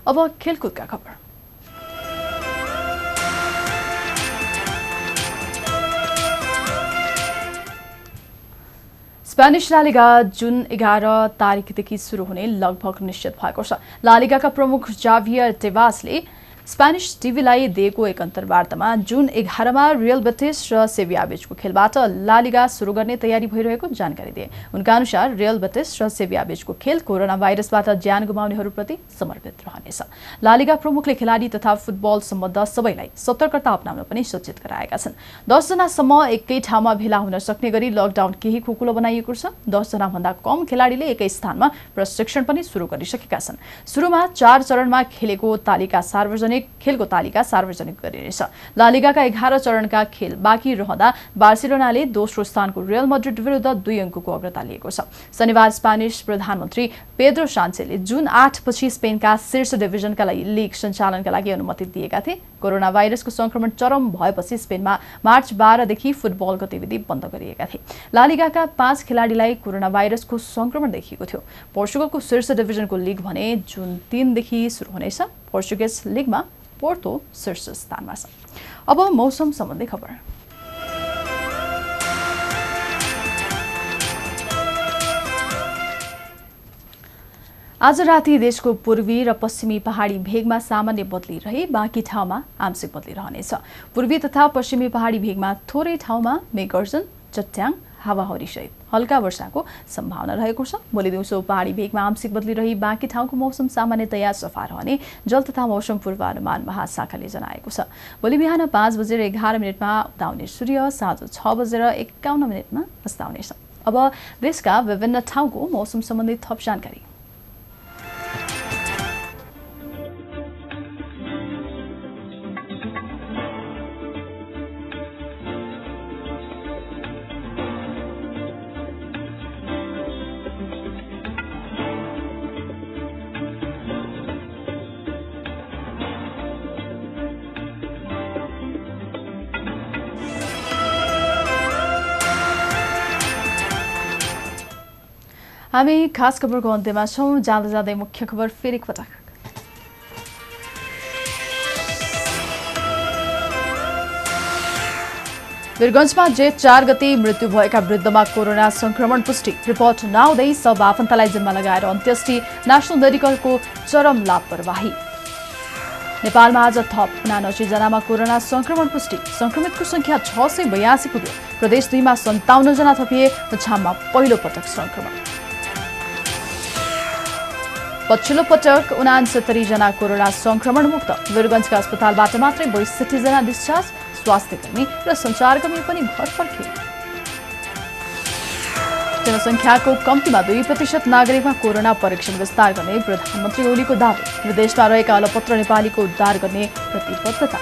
अब खेलकुदका खबर। स्पेनिश लालिगा जुन 11 तारिकदेखि सुरु हुने लगभग निश्चित भएको छ। लालिगाका प्रमुख जाभियर टेबासले स्पेनिश टिभीलाई दिएको एक अन्तर्वार्तामा जुन 11 मा रियल बेटिस र सेभिया बीचको खेलबाट लालिगा सुरु गर्ने तयारी भइरहेको जानकारी दिए। उनका अनुसार रियल बेटिस र सेभिया बीचको खेल कोरोना भाइरसबाट ज्यान गुमाउनेहरूप्रति समर्पित रहनेछ। लालिगा प्रमुखले खेलाडी तथा फुटबल सम्बद्ध सबैलाई सतर्कता अपनाउन पनि सूचित गराएका छन्। 10 जनासम्म एकै ठाउँमा भेला हुन सक्ने गरी लकडाउन केही खुकुलो बनाइएको छ। 10 जना भन्दा कम खेलाडीले एकै स्थानमा प्रशिक्षण पनि सुरु गरिसकेका छन्। सुरुमा 4 चरणमा खेलको तालिका सार्वजनिक गरिनेछ। लालिगाका 11 चरणका खेल बाँकी रहँदा बार्सिलोनाले दोस्रो स्थानको रियल मैड्रिड विरुद्ध 2 अङ्कको अग्रता लिएको छ। शनिबार स्पेनिश प्रधानमन्त्री पेद्रो सान्चेजले जुन 8 पछि स्पेनका शीर्ष डिभिजनका लीग सञ्चालनका लागि अनुमति दिएका थिए। कोरोना भाइरसको संक्रमण चरम भएपछि स्पेनमा मार्च 12 देखि फुटबल गतिविधि बन्द गरिएका थिए। लालिगाका 5 खेलाडीलाई कोरोना भाइरसको संक्रमण देखिएको थियो। पोर्चुगलको शीर्ष डिभिजनको लीग भने जुन 3 देखि सुरु हुनेछ। पोर्चुगिज लीगमा पोर्तो शीर्ष स्थानमा छ। अब मौसम सम्बन्धी खबर। आज राति देशको पूर्वी र पश्चिमी पहाडी भेगमा सामान्य बदली रहे बाँकी ठाउँमा आंशिक बदली रहनेछ। पूर्वी तथा पश्चिमी पहाडी भेगमा थोरै ठाउँमा मेघगर्जन, चट्याङ, हावाहुरी सहित हल्का वर्षाको सम्भावना रहेको छ। भोलि दिउँसो पहाडी भेगमा आंशिक बदली रही बाँकी ठाउँको मौसम सामान्यतया सफा रहने जल तथा मौसम पूर्वानुमान महाशाखाले जनाएको छ। भोलि बिहान 5:11 उदाउने सूर्य साँझ 6:51 अस्ताउनेछ। अब देशका विभिन्न ठाउँको मौसम सम्बन्धी थप जानकारी। हामी खास खबरको अन्त्यमा छौं। जाँदा जाँदै मुख्य खबर फेरि एकपटक। वीरगञ्जमा जेठ 4 गते मृत्यु भएका वृद्धमा कोरोना संक्रमण पुष्टि। रिपोर्ट नआउँदै सब आफन्तलाई जिम्मा लगाएर अन्त्येष्टि। नेशनल मेडिकलको चरम लापरवाही। नेपालमा आज थप 79 जनामा कोरोना संक्रमण पुष्टि। संक्रमितको संख्या 682 पुग्यो। प्रदेश 2 मा 57 जना थपिए। छाममा पहिलो पटक संक्रमण। पछिल्लो पटक 69 जना कोरोना संक्रमण मुक्त। वीरगञ्जका अस्पतालबाट मात्रै 62 जना डिस्चार्ज। स्वास्थ्यकर्मी र सञ्चारकर्मी पनि घर फर्के। जनसङ्ख्याको कम्तीमा 2% नागरिकमा कोरोना परीक्षण विस्तार गर्ने प्रधानमन्त्री ओलीको दावी। विदेशमा रहेका अलपत्र नेपालीको उद्धार गर्ने प्रतिबद्धता।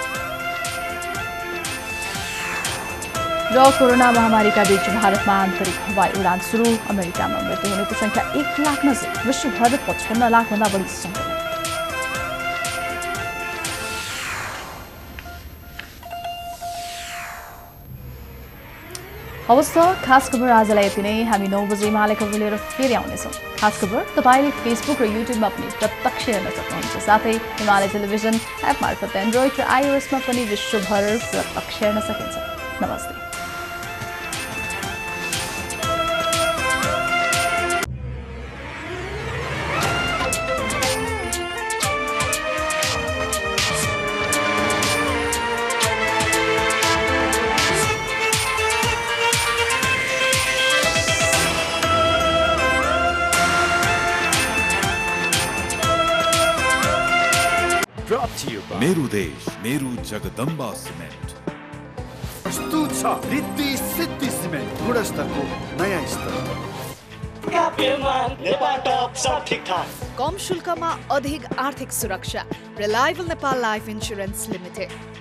र कोरोना महामारीका बीच भारतमा आन्तरिक हवाई उडान सुरु। अमेरिकामा मृत्यु हुनेको संख्या 1 लाख नजिक। विश्वभर 55 लाखभन्दा बढी संक्रमण। हवस् त खास खबर आजलाई यति नै। हामी 9 बजे हिमालय खबर लिएर फेरि आउनेछौँ। खास खबर तपाईँले फेसबुक र युट्युबमा पनि प्रत्यक्ष हेर्न सक्नुहुन्छ। साथै हिमालय टेलिभिजन एप मार्फत एन्ड्रोइड र iOS-मा पनि विश्वभर प्रत्यक्ष हेर्न सकिन्छ। नमस्ते। मेरो देश मेरो जगदम्बा सिमेन्ट प्रस्तुत छ रिद्धि सिद्धि सिमेन्ट गुणस्तरको नयाँ स्तर। कम शुल्कमा अधिक आर्थिक सुरक्षा। Reliable Nepal life insurance limited.